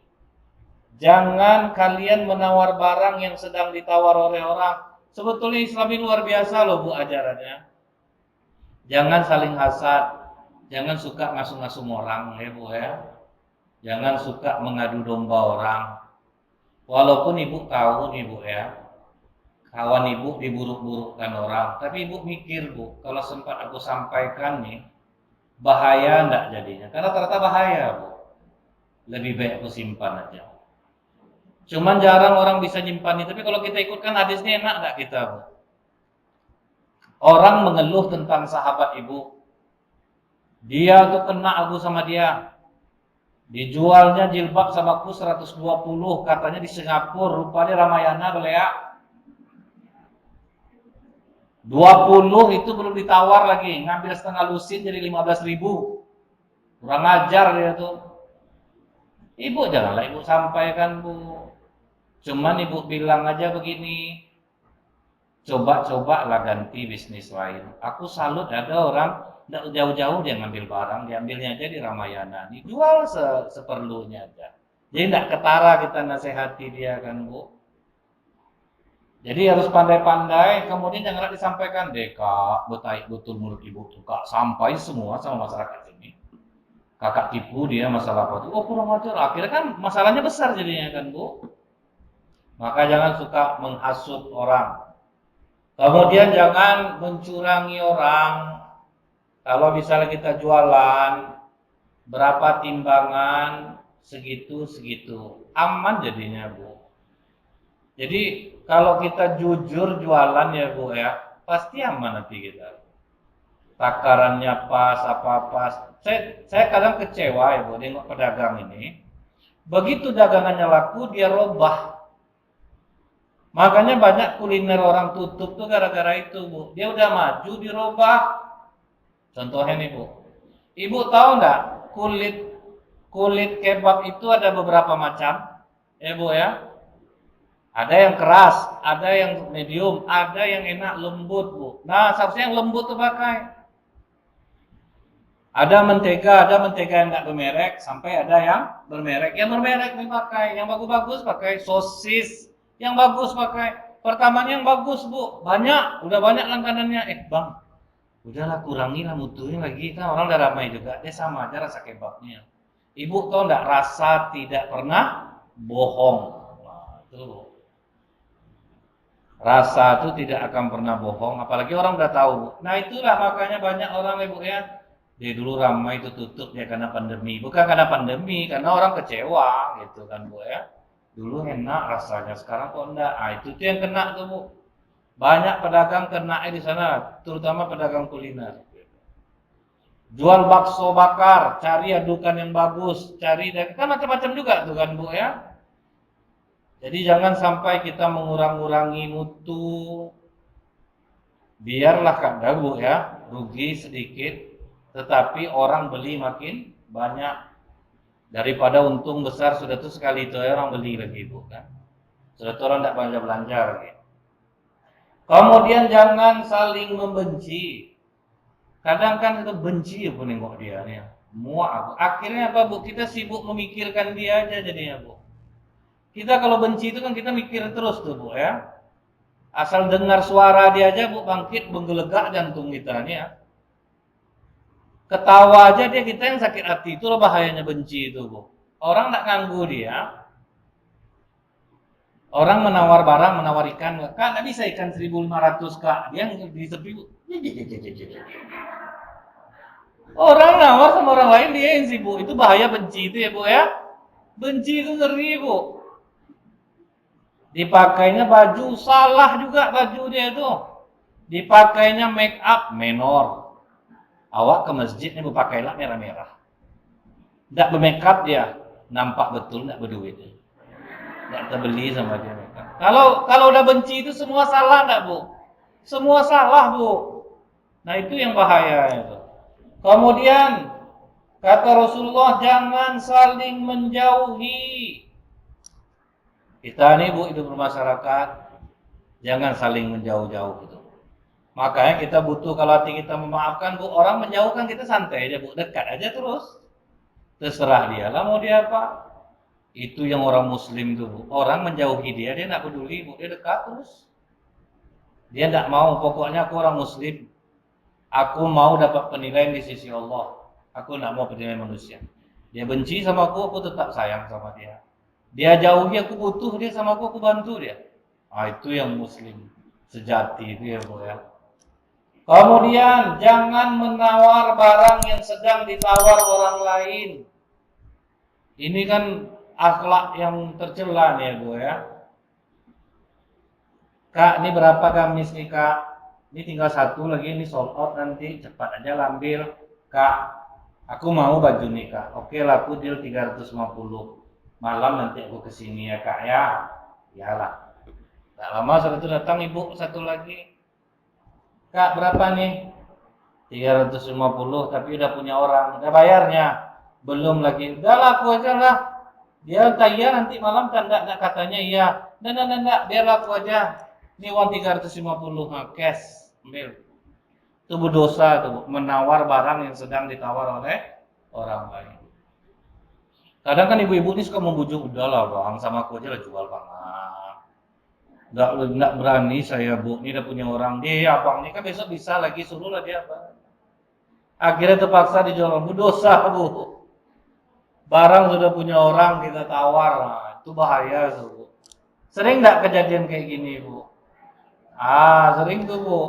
Jangan kalian menawar barang yang sedang ditawar oleh orang. Sebetulnya Islam ini luar biasa loh Bu ajarannya. Jangan saling hasad, jangan suka ngasung-ngasung orang ya Bu ya. Jangan suka mengadu domba orang. Walaupun Ibu tahu nih Bu ya, kawan Ibu diburuk-burukkan orang, tapi Ibu mikir Bu, kalau sempat aku sampaikan nih, bahaya enggak jadinya? Karena ternyata bahaya Bu. Lebih baik aku simpan aja. Cuman jarang orang bisa nyimpan itu, tapi kalau kita ikutkan hadisnya enak enggak kita Bu? Orang mengeluh tentang sahabat Ibu. Dia tuh kena aku sama dia. Dijualnya jilbab sama aku 120, katanya di Singapura, rupanya Ramayana belea. 20 itu belum ditawar lagi, ngambil setengah lusin jadi 15.000. Kurang ajar dia tuh. Ibu janganlah Ibu sampaikan Bu. Cuman Ibu bilang aja begini, coba-coba lah ganti bisnis lain. Aku salut ada orang nggak jauh-jauh dia ngambil barang, diambilnya aja di Ramayana, dijual seperlunya aja. Jadi nggak ketara kita nasihati dia kan Bu. Jadi harus pandai-pandai, kemudian janganlah disampaikan deh Kak, betul mulut Ibu tuh Kak, sampai semua sama masyarakat ini. Kakak tipu dia masalah apa tuh, oh kurang ajar, akhirnya kan masalahnya besar jadinya kan Bu. Maka jangan suka menghasut orang. Kemudian jangan mencurangi orang. Kalau misalnya kita jualan, berapa timbangan, segitu-segitu. Aman jadinya Bu. Jadi kalau kita jujur jualan ya Bu ya, pasti aman nanti kita. Takarannya pas, apa pas. Saya kadang kecewa ya Bu, nengok pedagang ini. Begitu dagangannya laku, dia robah. Makanya banyak kuliner orang tutup tuh gara-gara itu Bu. Dia udah maju dirobah. Contohnya nih Bu. Ibu tahu nggak kulit kebab itu ada beberapa macam? Ya Bu ya. Ada yang keras, ada yang medium, ada yang enak lembut Bu. Nah seharusnya yang lembut tuh pakai. Ada mentega yang nggak bermerek, sampai ada yang bermerek. Yang bermerek nih pakai, yang bagus-bagus pakai sosis. Yang bagus pakai, pertamanya yang bagus Bu, udah banyak langganannya. Bang, udahlah kurangilah mutunya lagi, kan orang udah ramai juga. Dia sama aja rasa kebabnya. Ibu tahu nggak, rasa tidak pernah bohong. Nah, itu rasa itu tidak akan pernah bohong, apalagi orang udah tahu. Nah itulah makanya banyak orang Ibu ya. Dia dulu ramai itu tutup ya karena pandemi, bukan karena pandemi, karena orang kecewa gitu kan Bu ya. Dulu enak rasanya, sekarang kok enggak. Itu tuh yang kena tuh Bu. Banyak pedagang kena di sana, terutama pedagang kuliner. Jual bakso bakar, cari adukan yang bagus, cari kan macam-macam juga tuh kan Bu ya. Jadi jangan sampai kita mengurang-urangi mutu. Biarlah kadang Bu ya, rugi sedikit, tetapi orang beli makin banyak. Daripada untung besar sudah tuh sekali itu orang beli lagi Bu kan. Sudah tuh orang tidak belanja lagi. Kemudian jangan saling membenci. Kadang kan kita benci ya Bu nengok dia nih. Muak aku. Akhirnya apa Bu? Kita sibuk memikirkan dia aja jadinya Bu. Kita kalau benci itu kan kita mikir terus tuh Bu ya. Asal dengar suara dia aja Bu bangkit menggelegak jantung kita nih ya. Ketawa aja dia kita yang sakit hati, itulah bahayanya benci itu Bu. Orang tak ganggu dia, Orang menawar barang, menawar ikan, Kak, nggak bisa ikan 1.500 Kak. Dia di tepi. Orang nawar sama orang lain dia yang sibuk. Itu bahaya benci itu ya Bu ya. Benci itu ngeri Bu. Dipakainya baju, salah juga baju dia itu. Dipakainya make up, menor. Awak ke masjid ini pakailah merah-merah. Tidak bermake up dia, nampak betul tidak berduit. Tidak terbeli sama dia make up. Kalau udah benci itu semua salah enggak Bu? Semua salah Bu. Nah itu yang bahaya itu. Kemudian kata Rasulullah jangan saling menjauhi. Kita ini Bu hidup bermasyarakat, jangan saling menjauh-jauh gitu. Makanya kita butuh kalau hati kita memaafkan Bu, orang menjauhkan kita santai aja Bu, dekat aja terus. Terserah dia lah mau dia apa. Itu yang orang muslim tuh Bu. Orang menjauhi dia enggak peduli Bu, dia dekat terus. Dia enggak mau, pokoknya aku orang muslim. Aku mau dapat penilaian di sisi Allah. Aku enggak mau penilaian manusia. Dia benci sama aku tetap sayang sama dia. Dia jauhi aku butuh dia sama aku bantu dia. Ah itu yang muslim sejati itu ya Bu ya. Kemudian jangan menawar barang yang sedang ditawar orang lain. Ini kan akhlak yang tercela nih ya Bu ya. Kak, ini berapa gamis nih Kak? Ini tinggal satu lagi, ini sold out nanti, cepat aja ambil. Kak, aku mau baju nih Kak. Oke lah, aku deal 350. Malam nanti aku kesini ya Kak ya. Iyalah. Tak lama setelah itu datang ibu satu lagi. Kak, berapa nih? 350, tapi udah punya orang. Udah bayarnya? Belum lagi. Udahlah aku aja lah. Dia tanya nanti malam kan enggak katanya iya. Enggak, biar aku aja. Ini uang 350 cash, ambil. Itu berdosa tuh, menawar barang yang sedang ditawar oleh orang lain. Kadang kan ibu-ibu ini suka membujuk, udahlah bang, sama aku aja lah jual bang. Nggak berani saya Bu, ini udah punya orang. Dia abang ini kan besok bisa lagi, suruh lah dia apa. Akhirnya terpaksa dijual, Bu, dosa Bu. Barang sudah punya orang kita tawar, nah, itu bahaya tuh Bu. Sering nggak kejadian kayak gini Bu? Sering tuh Bu.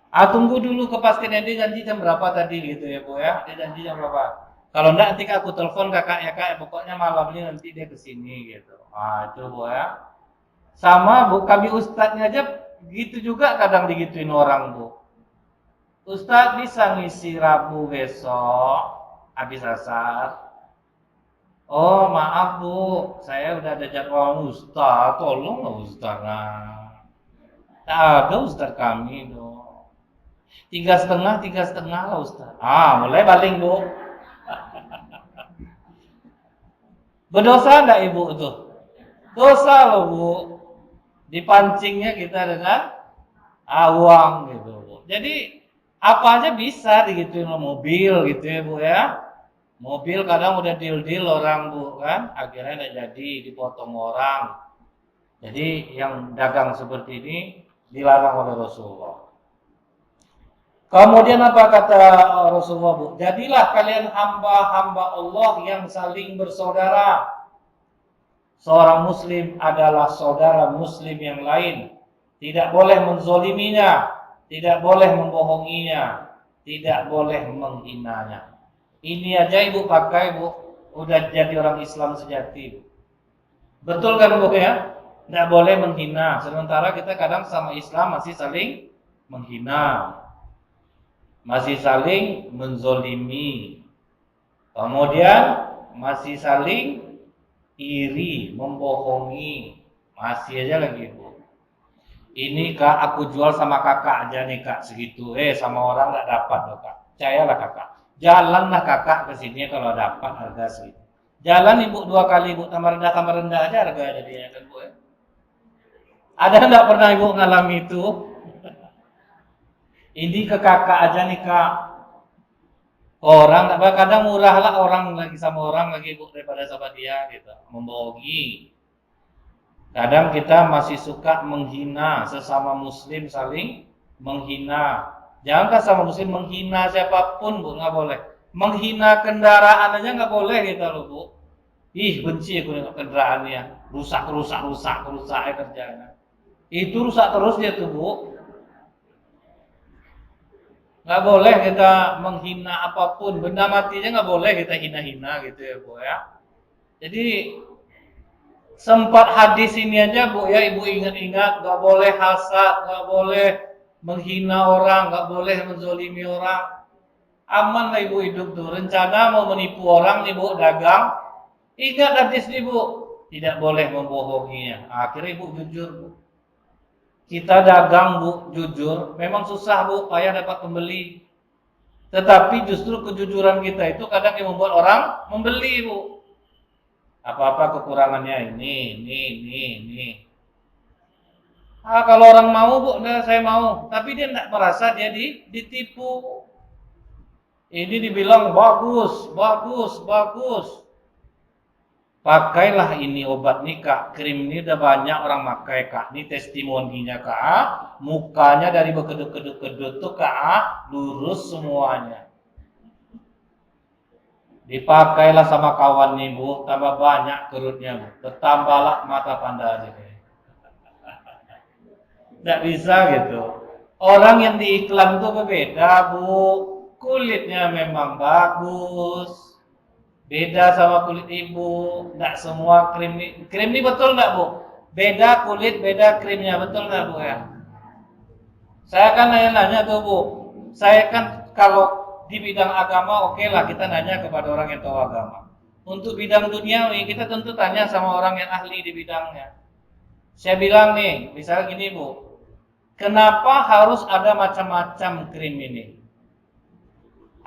Tunggu dulu kepastian dia janji jam berapa tadi gitu ya Bu ya. Dia janji jam berapa. Kalau enggak nanti aku telepon kakak ya Kak, pokoknya malam ini nanti dia kesini gitu. Itu Bu ya. Sama Bu, kami ustadznya aja gitu juga kadang digituin orang Bu. Ustadz bisa ngisi Rabu besok habis asar. Oh maaf Bu, saya udah ada jadwal ustadz, tolonglah ustadz lah. Tak ada ustadz kami dong. 3,5 lah ustadz. Mulai baling Bu. Berdosa enggak ibu itu? Dosa loh Bu. Dipancingnya kita dengan uang gitu Bu. Jadi apa aja bisa digituin mobil gitu ya Bu ya. Mobil kadang udah deal-deal orang Bu kan, akhirnya enggak jadi, dipotong orang. Jadi yang dagang seperti ini dilarang oleh Rasulullah. Kemudian apa kata Rasulullah Bu? Jadilah kalian hamba-hamba Allah yang saling bersaudara. Seorang muslim adalah saudara muslim yang lain. Tidak boleh menzoliminya, tidak boleh membohonginya, tidak boleh menghinanya. Ini aja ibu pakai Bu, udah jadi orang Islam sejati Bu. Betul kan Bu ya? Tidak boleh menghina. Sementara kita kadang sama Islam masih saling menghina, masih saling menzolimi, kemudian masih saling iri, membohongi, masih aja lagi Bu. Ini Kak, aku jual sama kakak aja nih Kak segitu. Sama orang nggak dapat loh Kak. Percayalah Kakak. Jalanlah Kakak ke sini kalau dapat harga segitu. Jalan Ibu 2 kali Ibu, tambah rendah aja harga jadinya kan Bu ya. Ada enggak pernah Ibu ngalami itu? Ini ke kakak aja nih Kak. Orang kadang murah lah orang lagi sama orang lagi Bu daripada sama dia gitu, membohongi. Kadang kita masih suka menghina sesama muslim, saling menghina. Jangan sama muslim menghina siapapun Bu, nggak boleh. Menghina kendaraan aja nggak boleh gitu loh Bu. Ih, benci aku dengan kendaraannya. Rusak ya kerjanya. Itu rusak terus dia tuh, Bu. Nggak boleh kita menghina apapun. Benda matinya nggak boleh kita hina-hina gitu ya, Bu ya. Jadi sempat hadis ini aja, Bu ya, Ibu ingat-ingat, nggak boleh hasad, nggak boleh menghina orang, nggak boleh menzolimi orang. Aman lah Ibu hidup tuh. Rencana mau menipu orang nih, Bu, dagang. Ingat hadis nih, Bu, tidak boleh membohonginya. Akhirnya Ibu jujur, Bu. Kita dagang, Bu, jujur. Memang susah, Bu, payah dapat pembeli. Tetapi justru kejujuran kita itu kadang yang membuat orang membeli, Bu. Apa-apa kekurangannya ini. Kalau orang mau, Bu, nah saya mau. Tapi dia tidak merasa dia ditipu. Ini dibilang bagus. Pakailah ini obat nih Kak. Krim ini udah banyak orang pakai Kak. Ini testimoninya Kak. Mukanya dari berkedut-kedut tuh Kak, lurus semuanya. Dipakailah sama kawan nih Bu, tambah banyak kerutnya Bu. Bertambahlah mata pandanya. Tidak bisa gitu. Orang yang di iklan tuh berbeda Bu. Kulitnya memang bagus. Beda sama kulit ibu. Tidak semua krim ini betul nggak Bu? Beda kulit, beda krimnya, betul nggak Bu ya? Saya kan nanya-nanya tuh Bu. Saya kan kalau di bidang agama oke lah kita nanya kepada orang yang tahu agama. Untuk bidang duniawi kita tentu tanya sama orang yang ahli di bidangnya. Saya bilang nih, misalnya gini Bu. Kenapa harus ada macam-macam krim ini?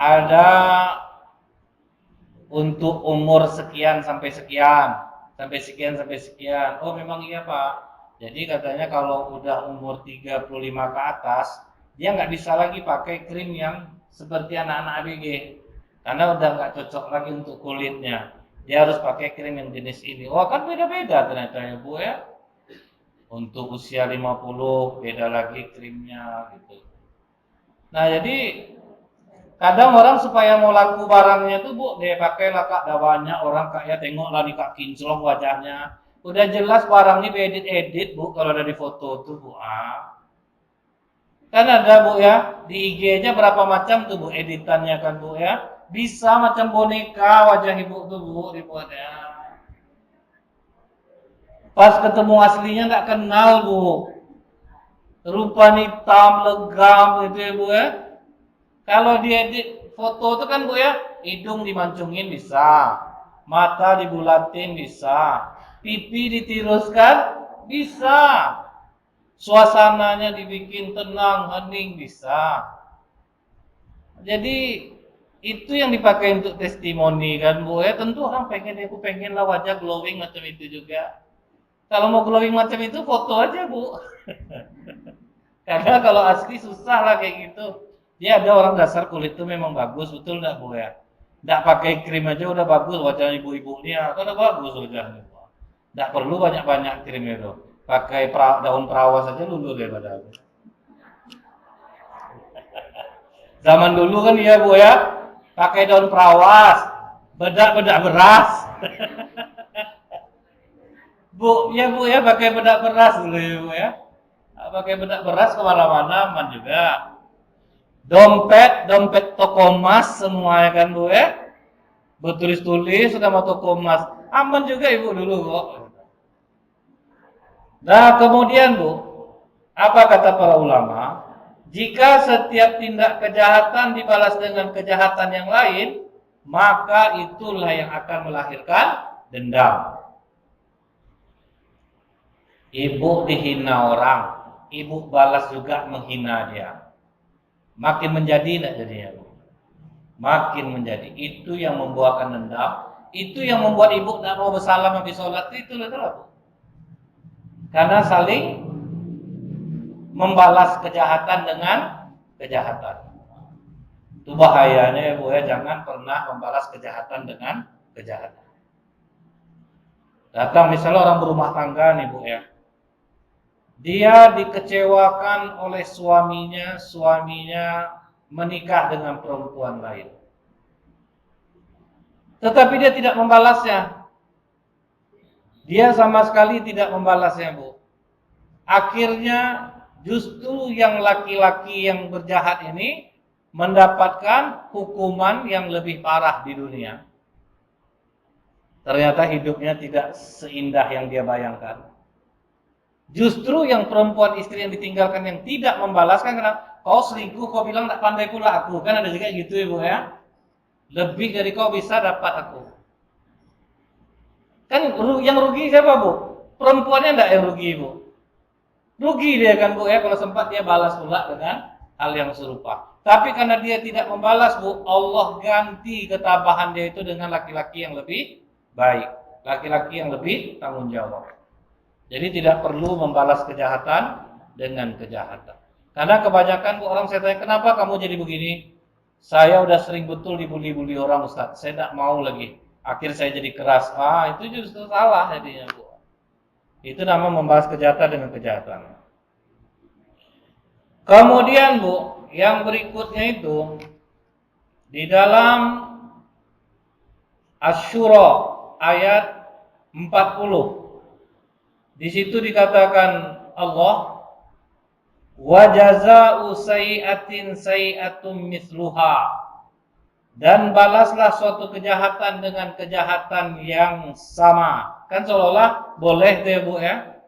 Ada untuk umur sekian sampai sekian. Oh memang iya Pak. Jadi katanya kalau udah umur 35 ke atas, dia nggak bisa lagi pakai krim yang seperti anak-anak ABG. Karena udah nggak cocok lagi untuk kulitnya. Dia harus pakai krim yang jenis ini. Wah kan beda-beda ternyata ya Bu ya. Untuk usia 50 beda lagi krimnya gitu. Nah jadi kadang orang supaya mau laku barangnya tuh Bu, dia pakailah Kak, dah banyak orang Kak ya, tengoklah nih Kak kinclong wajahnya. Udah jelas barang ini edit Bu kalau dari foto tuh Bu. Kan ada Bu ya, di IG-nya berapa macam tuh Bu editannya kan Bu ya. Bisa macam boneka wajah Ibu tuh Bu dibuatnya. Pas ketemu aslinya nggak kenal Bu. Rupa hitam, legam gitu ya Bu ya. Kalau diedit foto itu kan Bu ya, hidung dimancungin bisa, mata dibulatin bisa, pipi ditiruskan bisa, suasananya dibikin tenang, hening bisa. Jadi itu yang dipakai untuk testimoni kan Bu ya. Tentu orang aku pengen lah wajah glowing macam itu juga. Kalau mau glowing macam itu foto aja Bu. Karena kalau asli susah lah kayak gitu. Dia ada orang dasar kulit itu memang bagus, betul nggak Bu ya? Nggak pakai krim aja udah bagus wajah ibu-ibu ini, kan udah bagus wajahnya. Nggak perlu banyak-banyak krim itu. Pakai daun perawas aja luluh daripada. Zaman dulu kan iya Bu ya, pakai daun perawas, bedak beras. Bu ya pakai bedak beras dulu ya Bu ya. Pakai bedak beras kemana-mana aman juga. Dompet toko emas semuanya kan Bu ya. Bertulis-tulis sama toko emas. Aman juga Ibu dulu kok. Nah kemudian Bu, apa kata para ulama? Jika setiap tindak kejahatan dibalas dengan kejahatan yang lain, maka itulah yang akan melahirkan dendam. Ibu dihina orang, ibu balas juga menghina dia. Makin menjadi tidak jadinya Bu. Makin menjadi. Itu yang membuahkan dendam. Itu yang membuat ibu tidak mau bersalam habis sholat. Itu Bu. Karena saling membalas kejahatan dengan kejahatan. Itu bahayanya ya Bu ya. Jangan pernah membalas kejahatan dengan kejahatan. Datang misalnya orang berumah tangga nih Bu ya. Dia dikecewakan oleh suaminya menikah dengan perempuan lain. Tetapi dia tidak membalasnya. Dia sama sekali tidak membalasnya, Bu. Akhirnya justru yang laki-laki yang berjahat ini mendapatkan hukuman yang lebih parah di dunia. Ternyata hidupnya tidak seindah yang dia bayangkan. Justru yang perempuan istri yang ditinggalkan yang tidak membalaskan karena kau selingkuh, kau bilang tak pandai pula aku. Kan ada juga gitu Ibu ya. Lebih dari kau bisa dapat aku. Kan yang rugi siapa Bu? Perempuannya enggak yang rugi Bu. Rugi dia kan Bu ya kalau sempat dia balas pula dengan hal yang serupa. Tapi karena dia tidak membalas Bu, Allah ganti ketabahan dia itu dengan laki-laki yang lebih baik. Laki-laki yang lebih tanggung jawab. Jadi tidak perlu membalas kejahatan dengan kejahatan. Karena kebanyakan Bu orang saya tanya, kenapa kamu jadi begini? Saya udah sering betul dibully-bully orang Ustaz. Saya tidak mau lagi. Akhir saya jadi keras. Itu justru salah jadinya Bu. Itu nama membalas kejahatan dengan kejahatan. Kemudian Bu, yang berikutnya itu di dalam Asy-Syura ayat 40. Di situ dikatakan Allah, wa jazaa'u sayyi'atin sayyi'atun mithluha, dan balaslah suatu kejahatan dengan kejahatan yang sama. Kan seolah-olah boleh deh Bu ya.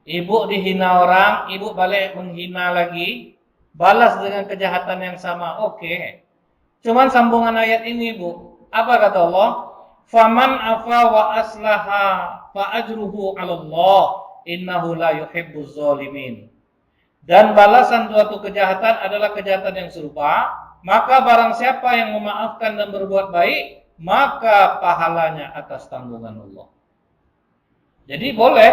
Ibu dihina orang, ibu balik menghina lagi, balas dengan kejahatan yang sama. Oke. Cuman sambungan ayat ini Bu, apa kata Allah? Faman afa wa aslaha fa ajruhu 'ala Allah, innahu la yuhibbuz zalimin. Dan balasan suatu kejahatan adalah kejahatan yang serupa, maka barang siapa yang memaafkan dan berbuat baik, maka pahalanya atas tanggungan Allah. Jadi boleh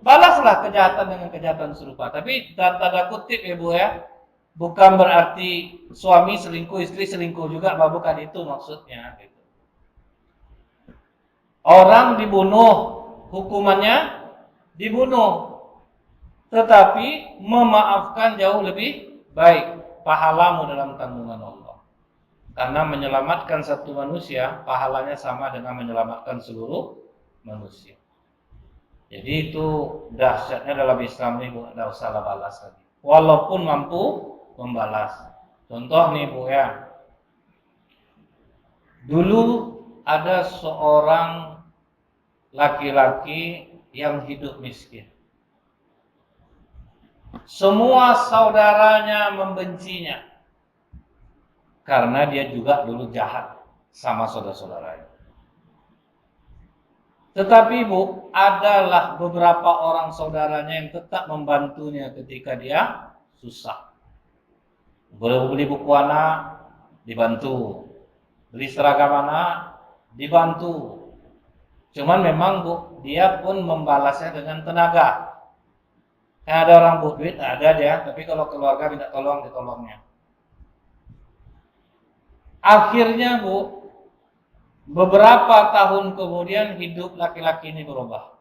balaslah kejahatan dengan kejahatan serupa, tapi tanda kutip ya Bu ya. Bukan berarti suami selingkuh, istri selingkuh juga, bukan itu maksudnya gitu. Orang dibunuh, hukumannya dibunuh. Tetapi memaafkan jauh lebih baik, pahalamu dalam tanggungan Allah. Karena menyelamatkan satu manusia, pahalanya sama dengan menyelamatkan seluruh manusia. Jadi itu dahsyatnya dalam Islam ini Bu, tidak usah balas lagi. Walaupun mampu membalas. Contoh nih Bu ya. Dulu ada seorang laki-laki yang hidup miskin. Semua saudaranya membencinya karena dia juga dulu jahat sama saudara-saudaranya. Tetapi Bu, adalah beberapa orang saudaranya yang tetap membantunya ketika dia susah. Beli buku anak, dibantu. Beli seragam anak, dibantu. Cuman memang Bu, dia pun membalasnya dengan tenaga. Kan ada orang Bu, duit ada dia, tapi kalau keluarga minta tolong, ditolongnya. Akhirnya Bu, beberapa tahun kemudian hidup laki-laki ini berubah.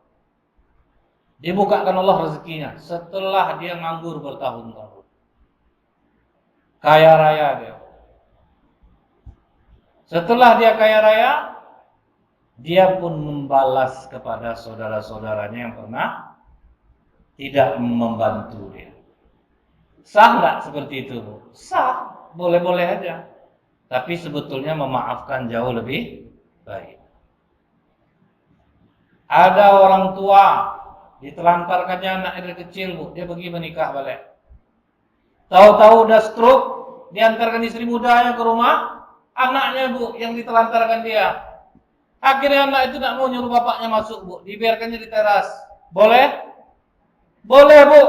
Dibukakan Allah rezekinya setelah dia nganggur bertahun-tahun. Kaya raya dia. Setelah dia kaya raya, dia pun membalas kepada saudara-saudaranya yang pernah tidak membantu dia. Sah nggak seperti itu? Sah, boleh-boleh aja. Tapi sebetulnya memaafkan jauh lebih baik. Ada orang tua ditelantarkannya anak dari kecil Bu, dia pergi menikah balik. Tahu-tahu udah stroke, diantarkan istri mudanya ke rumah, anaknya Bu yang ditelantarkan dia. Akhirnya anak itu tidak mau nyuruh bapaknya masuk Bu, dibiarkannya di teras. Boleh? Boleh Bu.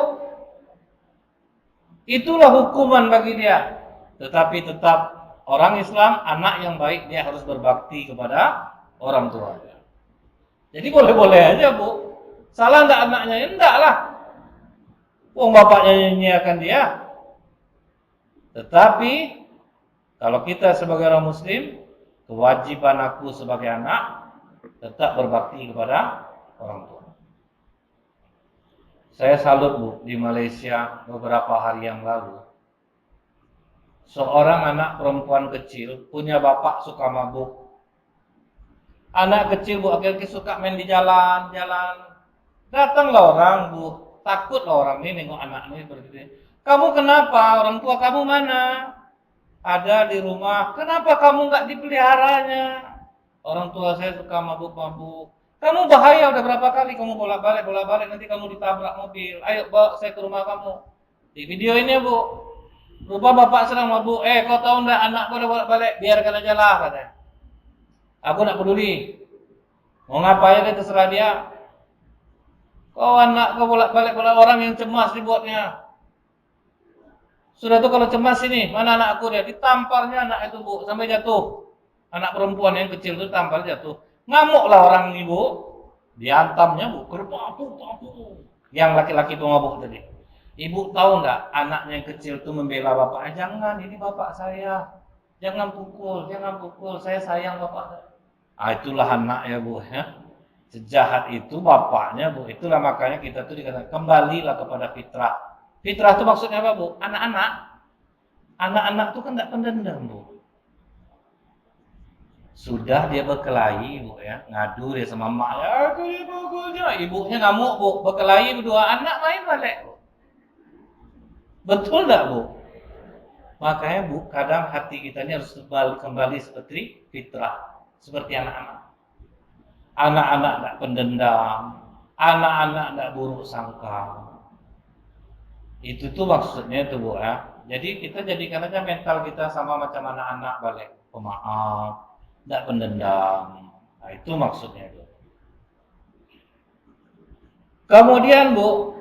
Itulah hukuman bagi dia. Tetapi tetap orang Islam, anak yang baik dia harus berbakti kepada orang tuanya. Jadi boleh-boleh aja Bu. Salah enggak anaknya? Ya enggak lah. Wong bapaknya nyanyiakan dia. Tetapi kalau kita sebagai orang Muslim, kewajiban aku sebagai anak tetap berbakti kepada orang tua. Saya salut Bu, di Malaysia beberapa hari yang lalu. Seorang anak perempuan kecil punya bapak suka mabuk. Anak kecil Bu, akhirnya suka main di jalan-jalan. Datanglah orang Bu, takutlah orang ini nengok anak ini seperti ini. Kamu kenapa? Orang tua kamu mana? Ada di rumah. Kenapa kamu nggak dipeliharanya? Orang tua saya suka mabuk-mabuk. Kamu bahaya, udah berapa kali kamu bolak-balik nanti kamu ditabrak mobil. Ayo bawa saya ke rumah kamu. Di video ini Bu, rupa bapak sedang mabuk. Kau tahu enggak anakku udah bolak-balik? Biarkan aja lah katanya. Aku nak peduli. Mau ngapain dia terserah dia. Kau anak kau bolak-balik orang yang cemas dibuatnya. Sudah tuh kalau cemas ini, mana anakku dia? Ditamparnya anak itu Bu, sampai jatuh. Anak perempuan yang kecil itu tampar jatuh. Ngamuklah orang ibu. Diantamnya Bu, kerpapu. Yang laki-laki pemabuk tadi. Ibu tahu enggak, anaknya yang kecil itu membela bapaknya. Jangan, ini bapak saya. Jangan pukul, saya sayang bapak. Itulah anak ya Bu ya. Sejahat itu bapaknya Bu. Itulah makanya kita tuh dikatakan kembalilah kepada fitrah. Fitrah itu maksudnya apa Bu? Anak-anak itu kan tidak pendendam Bu. Sudah dia berkelahi Bu ya, ngadu dia sama emaknya, aku dipukulnya, ibunya ngamuk Bu, berkelahi berdua, anak main balik Bu. Betul enggak Bu? Makanya Bu, kadang hati kita ini harus kembali seperti fitrah, seperti anak-anak. Anak-anak enggak pendendam, anak-anak enggak buruk sangka. Itu tuh maksudnya tuh Bu ya. Jadi kita jadikan aja mental kita sama macam anak-anak balik, pemaaf, enggak pendendam. Nah, itu maksudnya itu. Kemudian Bu,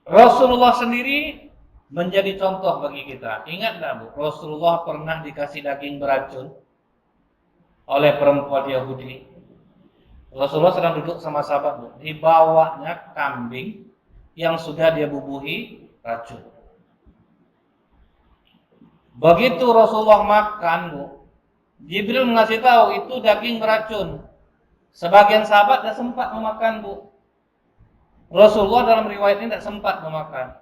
Rasulullah sendiri menjadi contoh bagi kita. Ingat enggak Bu, Rasulullah pernah dikasih daging beracun oleh perempuan Yahudi. Rasulullah sedang duduk sama sahabat Bu, dibawanya kambing yang sudah dia bubuhi racun. Begitu Rasulullah makan Bu, Jibril mengasih tahu itu daging beracun. Sebagian sahabat tidak sempat memakan Bu. Rasulullah dalam riwayat ini tidak sempat memakan.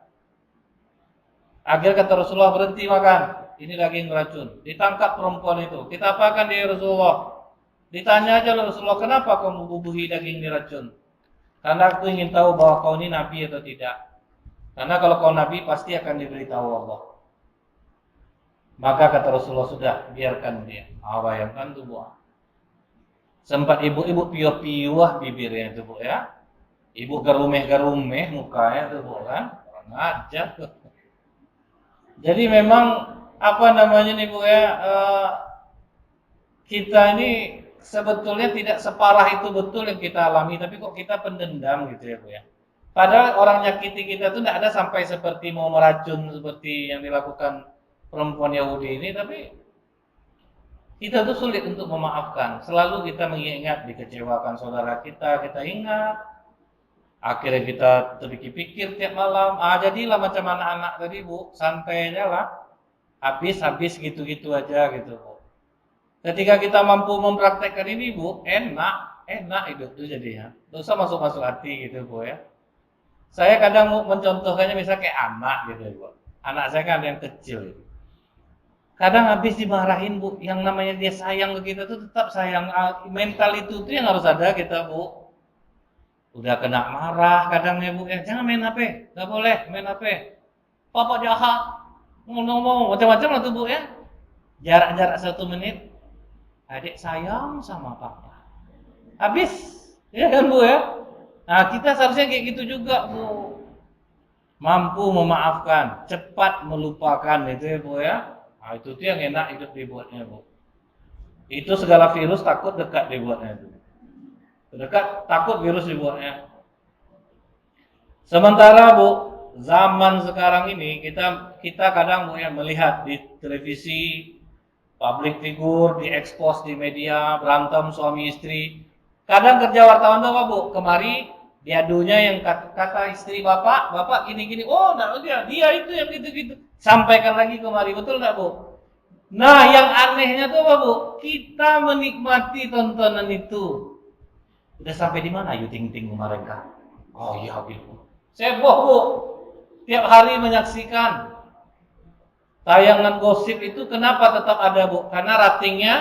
Akhirnya kata Rasulullah, berhenti makan. Ini daging beracun. Ditangkap perempuan itu. Kita apakan dia Rasulullah? Ditanya aja Rasulullah, kenapa kau membubuhi daging diracun? Karena aku ingin tahu bahwa kau ini nabi atau tidak. Karena kalau kau nabi pasti akan diberitahu Allah. Maka kata Rasulullah, sudah biarkan dia. Bayangkan tuh Bu. Sempat ibu-ibu piuh-piuh bibirnya itu Bu ya. Ibu garumeh-garumeh mukanya tuh Bu kan. Ngajak. Jadi memang apa namanya nih Bu ya, kita ini sebetulnya tidak separah itu betul yang kita alami, tapi kok kita pendendam gitu ya Bu ya. Padahal orang nyakiti kita tuh tidak ada sampai seperti mau meracun seperti yang dilakukan perempuan Yahudi ini, tapi kita tuh sulit untuk memaafkan. Selalu kita mengingat dikecewakan saudara kita ingat. Akhirnya kita terpikir-pikir tiap malam. Jadilah macam anak-anak tadi Bu, santainya lah. Habis gitu-gitu aja gitu Bu. Ketika kita mampu mempraktekkan ini Bu, enak hidup itu jadinya. Tidak usah masuk-masuk hati gitu Bu ya. Saya kadang mencontohkannya misalnya kayak anak gitu Bu. Anak saya kan ada yang kecil. Kadang habis dimarahin Bu, yang namanya dia sayang ke kita tuh tetap sayang. Mental itu tuh yang harus ada kita Bu. Udah kena marah kadangnya Bu, jangan main HP, nggak boleh main HP. Papa jahat, ngomong macam-macam lah tuh Bu ya. Jarak-jarak 1 menit, adik sayang sama papa. Habis, ya kan Bu ya. Nah kita seharusnya kayak gitu juga Bu. Mampu memaafkan, cepat melupakan itu ya Bu ya. Nah, itu tuh yang enak hidup dibuatnya Bu. Itu segala virus takut dekat dibuatnya itu. Dekat takut virus dibuatnya. Sementara Bu, zaman sekarang ini kita kadang Bu ya melihat di televisi public figure diekspos di media berantem suami istri. Kadang kerja wartawan tuh apa Bu? Kemari diadunya yang kata istri bapak gini-gini. Oh, enggak dia itu yang gitu-gitu. Sampaikan lagi kemari, betul enggak Bu? Nah, yang anehnya tuh apa Bu? Kita menikmati tontonan itu. Udah sampai di mana Ayu Ting Ting kemarin Kak? Oh iya gitu. Seboh Bu. Tiap hari menyaksikan tayangan gosip itu kenapa tetap ada Bu? Karena ratingnya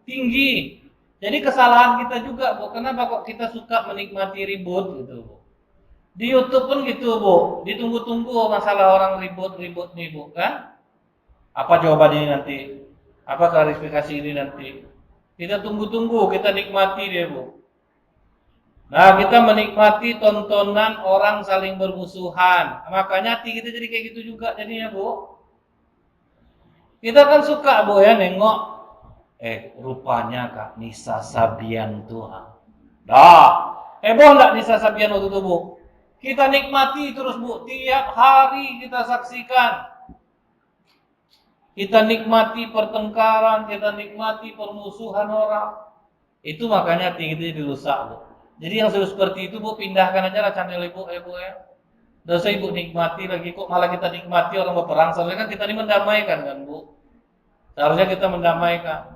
tinggi. Jadi kesalahan kita juga, Bu. Kenapa kok kita suka menikmati ribut gitu, Bu? Di YouTube pun gitu, Bu. Ditunggu-tunggu masalah orang ribut-ribut nih, Bu, kan? Apa jawabannya nanti? Apa klarifikasi ini nanti? Kita tunggu-tunggu, kita nikmati dia, Bu. Nah, kita menikmati tontonan orang saling bermusuhan. Makanya hati kita jadi kayak gitu juga jadinya, Bu. Kita kan suka, Bu, ya, nengok. Rupanya Kak Nisa Sabian tuh. Dah, heboh enggak Nisa Sabian waktu itu, Bu? Kita nikmati terus, Bu. Tiap hari kita saksikan. Kita nikmati pertengkaran, kita nikmati permusuhan orang. Itu makanya hati kita jadi rusak, Bu. Jadi yang seperti itu, Bu, pindahkan aja lah channel Ibu, Bu, ya. Dosa Ibu nikmati lagi, kok malah kita nikmati orang berperang. Seharusnya kan kita ini mendamaikan kan, Bu. Seharusnya kita mendamaikan.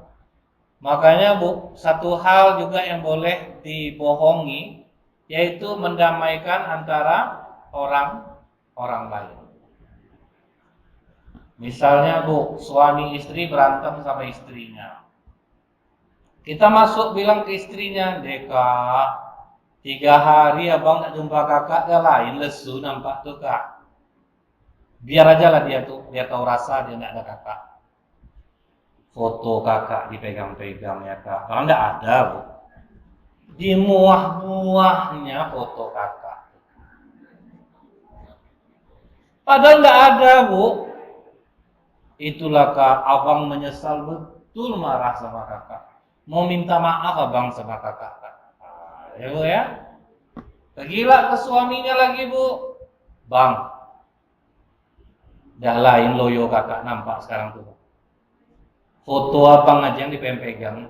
Makanya, Bu, satu hal juga yang boleh dibohongi, yaitu mendamaikan antara orang lain. Misalnya, Bu, suami istri berantem sama istrinya. Kita masuk bilang ke istrinya, Deka, 3 hari abang tak jumpa kakak, dia lain lesu nampak tuh, Kak. Biar aja lah dia tuh, dia tahu rasa dia tidak ada kakak. Foto kakak dipegang-pegang ya, Kak. Kalau enggak ada, Bu. Di muah-muahnya foto kakak. Padahal enggak ada, Bu. Itulah, Kak, abang menyesal betul marah sama kakak. Mau minta maaf abang sama kakak. Ya, Bu, ya. Gila ke suaminya lagi, Bu. Bang, dah lain loyo kakak nampak sekarang tuh. Foto abang aja yang dipegang.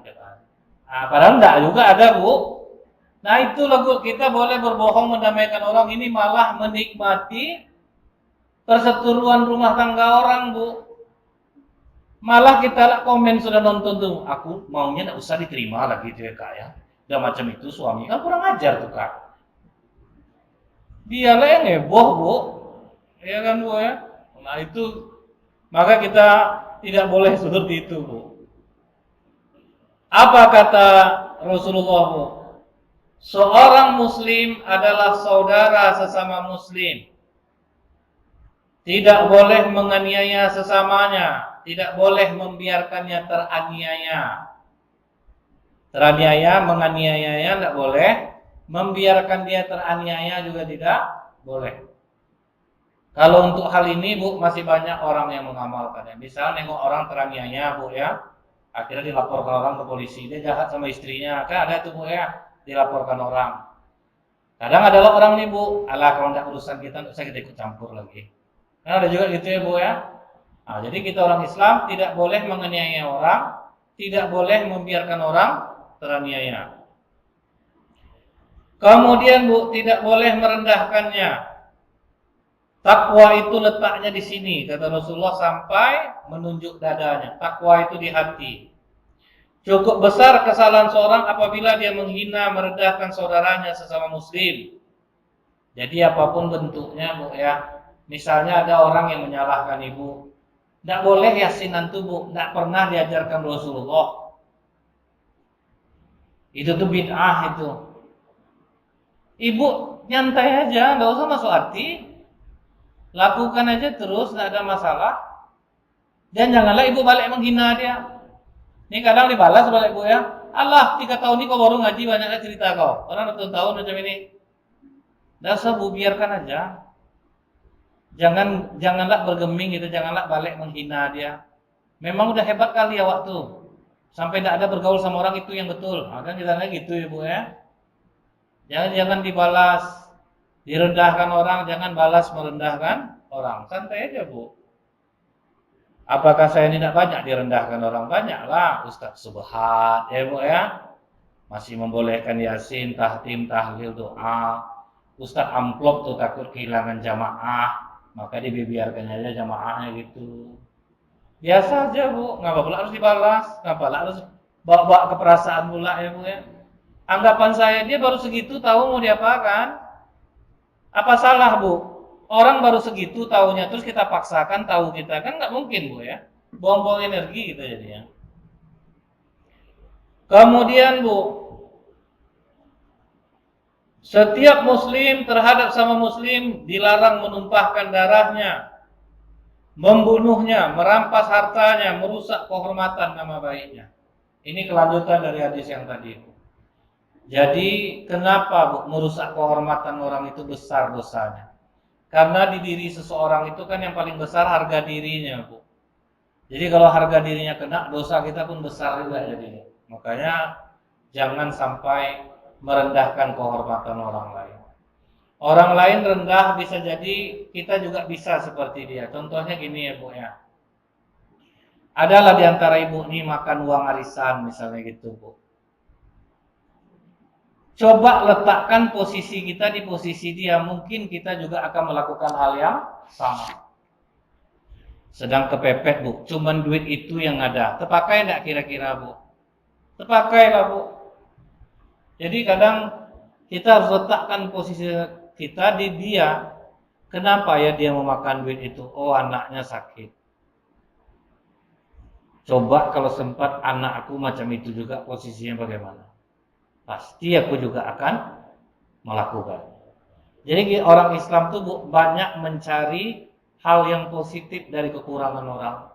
Nah, padahal enggak juga ada, Bu. Nah, itulah, Bu, kita boleh berbohong mendamaikan orang, ini malah menikmati perseteruan rumah tangga orang, Bu. Malah kita komen sudah nonton tuh, aku maunya enggak usah diterima lagi tuh ya, Kak, ya. Udah macam itu suami kan kurang ajar tuh, Kak. Dialah yang heboh, Bu. Ya kan, Bu, ya. Nah, itu maka kita tidak boleh seperti itu, Bu. Apa kata Rasulullah, Bu? Seorang muslim adalah saudara sesama muslim. Tidak boleh menganiaya sesamanya, tidak boleh membiarkannya teraniaya. Teraniaya, menganiayanya tidak boleh, membiarkan dia teraniaya juga tidak boleh. Kalau untuk hal ini, Bu, masih banyak orang yang mengamalkannya. Misal nengok orang teraniaya, Bu, ya. Akhirnya dilaporkan orang ke polisi, dia jahat sama istrinya. Kan ada tuh, Bu, ya, dilaporkan orang. Kadang adalah orang nih, Bu, alah kalau tidak urusan kita, saya ikut campur lagi. Kan ada juga gitu ya, Bu, ya. Nah, jadi kita orang Islam tidak boleh menganiaya orang, tidak boleh membiarkan orang teraniaya. Kemudian, Bu, tidak boleh merendahkannya. Takwa itu letaknya di sini, kata Rasulullah, sampai menunjuk dadanya. Takwa itu di hati. Cukup besar kesalahan seorang apabila dia menghina, merendahkan saudaranya sesama muslim. Jadi apapun bentuknya, Bu, ya. Misalnya ada orang yang menyalahkan ibu, tidak boleh yasinan tuh, Bu, tidak pernah diajarkan Rasulullah. Itu tuh bid'ah itu. Ibu nyantai aja, nggak usah masuk hati. Lakukan aja terus, tidak ada masalah. Dan janganlah ibu balik menghina dia. Ini kadang dibalas balik, Bu, ya. Allah, 3 tahun ini kau baru ngaji, banyaknya cerita kau. Orang 1 tahun macam ini. Tidak usah, Bu, biarkan aja. Janganlah bergeming gitu, janganlah balik menghina dia. Memang udah hebat kali ya waktu. Sampai tidak ada bergaul sama orang itu yang betul. Nah, kan kita gitu ya, Bu, ya. Jangan dibalas. Direndahkan orang, jangan balas merendahkan orang. Santai aja, Bu. Apakah saya tidak banyak direndahkan orang? Banyaklah. Ustaz Subhat, ya, Bu, ya. Masih membolehkan yasin, tahtim, tahlil, doa. Ustaz amplop tuh takut kehilangan jamaah, maka dibiarkan aja jamaahnya gitu. Biasa aja, Bu. Ngapa pula harus dibalas? Ngapa pula harus bawa ke perasaan pula, ya, Bu, ya. Anggapan saya dia baru segitu tahu mau diapakan. Apa salah, Bu? Orang baru segitu tahunya terus kita paksakan tahu kita, kan nggak mungkin, Bu, ya. Buang-buang energi gitu jadinya. Kemudian Bu, setiap muslim terhadap sama muslim dilarang menumpahkan darahnya, membunuhnya, merampas hartanya, merusak kehormatan nama baiknya. Ini kelanjutan dari hadis yang tadi. Jadi kenapa Bu merusak kehormatan orang itu besar dosanya? Karena di diri seseorang itu kan yang paling besar harga dirinya Bu. Jadi kalau harga dirinya kena, dosa kita pun besar juga jadinya. Makanya jangan sampai merendahkan kehormatan orang lain. Orang lain rendah bisa jadi kita juga bisa seperti dia. Contohnya gini ya Bu ya. Adalah di antara ibu ini makan uang arisan misalnya gitu Bu. Coba letakkan posisi kita di posisi dia, mungkin kita juga akan melakukan hal yang sama. Sedang kepepet Bu, cuman duit itu yang ada. Terpakai enggak kira-kira Bu? Terpakai lah Bu. Jadi kadang kita harus letakkan posisi kita di dia. Kenapa ya dia memakan duit itu? Oh, anaknya sakit. Coba kalau sempat anak aku macam itu juga posisinya bagaimana? Pasti aku juga akan melakukan. Jadi orang Islam tuh Bu, banyak mencari hal yang positif dari kekurangan orang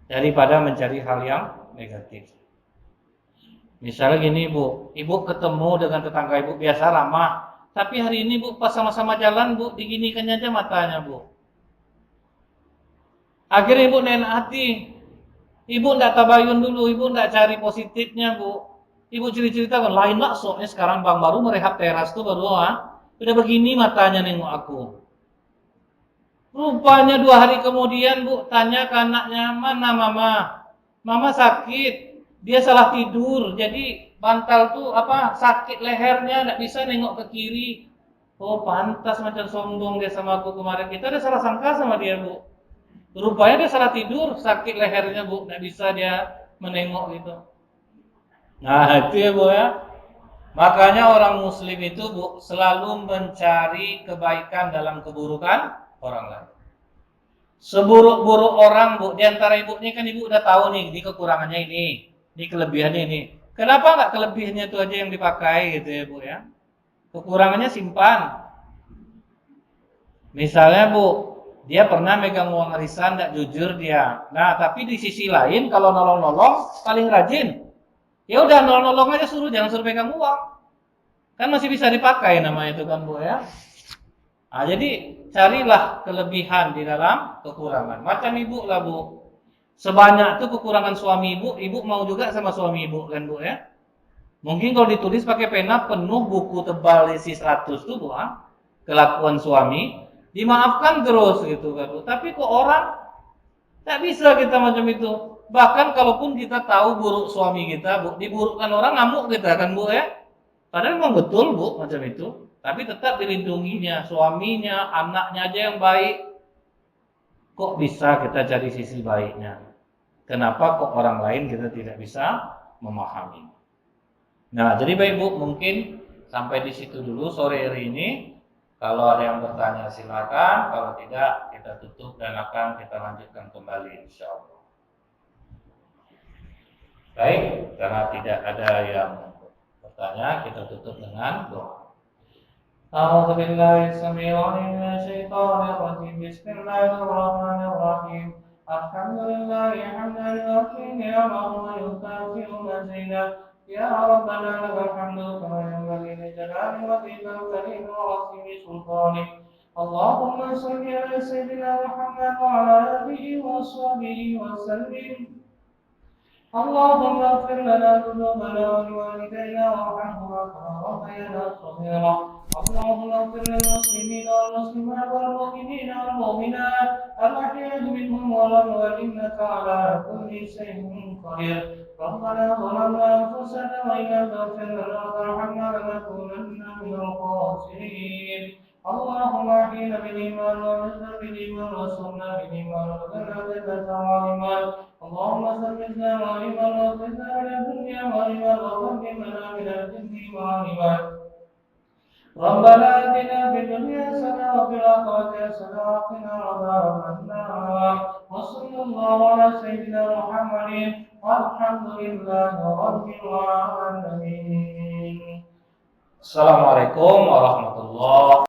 daripada mencari hal yang negatif. Misalnya gini Bu, ibu ketemu dengan tetangga ibu biasa ramah, tapi hari ini Bu pas sama-sama jalan Bu diginikan aja matanya Bu. Akhirnya ibu enak hati. Ibu ndak tabayun dulu, ibu ndak cari positifnya Bu. Ibu cerita-cerita kan lain lah, soalnya sekarang Bang baru merehab teras tuh baru udah begini matanya nengok aku. Rupanya 2 hari kemudian Bu tanya ke anaknya, mana mama? Mama sakit, dia salah tidur, jadi bantal tuh sakit lehernya, nggak bisa nengok ke kiri. Oh pantas macam sombong dia sama aku kemarin, kita udah salah sangka sama dia Bu. Rupanya dia salah tidur, sakit lehernya Bu, nggak bisa dia menengok gitu. Nah itu ya Bu ya. Makanya orang muslim itu Bu selalu mencari kebaikan dalam keburukan orang lain. Seburuk-buruk orang Bu, di antara ibu ini kan ibu udah tahu nih, ini kekurangannya ini kelebihannya ini. Kenapa nggak kelebihannya itu aja yang dipakai gitu ya Bu ya? Kekurangannya simpan. Misalnya Bu, dia pernah megang uang arisan, nggak jujur dia. Nah tapi di sisi lain kalau nolong-nolong paling rajin. Ya udah nolong-nolong aja suruh, jangan suruh pegang uang. Kan masih bisa dipakai namanya itu kan Bu ya. Nah, jadi carilah kelebihan di dalam kekurangan. Macam ibu lah Bu. Sebanyak itu kekurangan suami ibu, ibu mau juga sama suami ibu kan Bu ya. Mungkin kalau ditulis pakai pena penuh buku tebal isi 100 tuh Bu, kelakuan suami, dimaafkan terus gitu kan Bu. Tapi kok orang tak bisa kita macam itu. Bahkan kalaupun kita tahu buruk suami kita, Bu, diburukkan orang ngamuk kita kan Bu ya. Padahal memang betul Bu macam itu, tapi tetap dilindunginya, suaminya, anaknya aja yang baik. Kok bisa kita cari sisi baiknya? Kenapa kok orang lain kita tidak bisa memahami? Nah, jadi Bapak Ibu mungkin sampai di situ dulu sore hari ini. Kalau ada yang bertanya silakan, kalau tidak kita tutup dan akan kita lanjutkan kembali insyaallah. Baik, karena tidak ada yang bertanya, kita tutup dengan doa. A'udzu billahi samil 'alim minasy syaithanir rajim. Bismillahirrahmanirrahim. Alhamdulillahi hamdan katsiran wa yukafi'u mazidah. Ya Rabbana lakal hamdu kama yanbaghi li jalali wajhikal karim wa 'azimi sultanik. Allahumma shalli ala sayyidina Muhammad wa ala alihi wa sahbihi wa sallim. اللهم اغفر لنا ذنوبنا ولوالدينا وارحمهما كما ربيانا صغيرا. اللهم اغفر للمسلمين والمسلمات والمؤمنين والمؤمنات الاحياء منهم والاموات انك على كل شيء قدير. ربنا ظلمنا انفسنا وان لم تغفر لنا وترحمنا لنكونن من الخاسرين. اللهم احينا بالايمان وامتنا بالايمان وانصرنا بالايمان وارزقنا جنة وايمان. اللهم ثبتنا وايمان واغفرنا من الدنيا وايمان وقدم لنا من الجن وايمان. ربنا آتنا في الدنيا حسنة وفي الآخرة حسنة وقنا عذاب النار وصلى الله على سيدنا محمد والحمد لله رب العالمين. Assalamualaikum warahmatullahi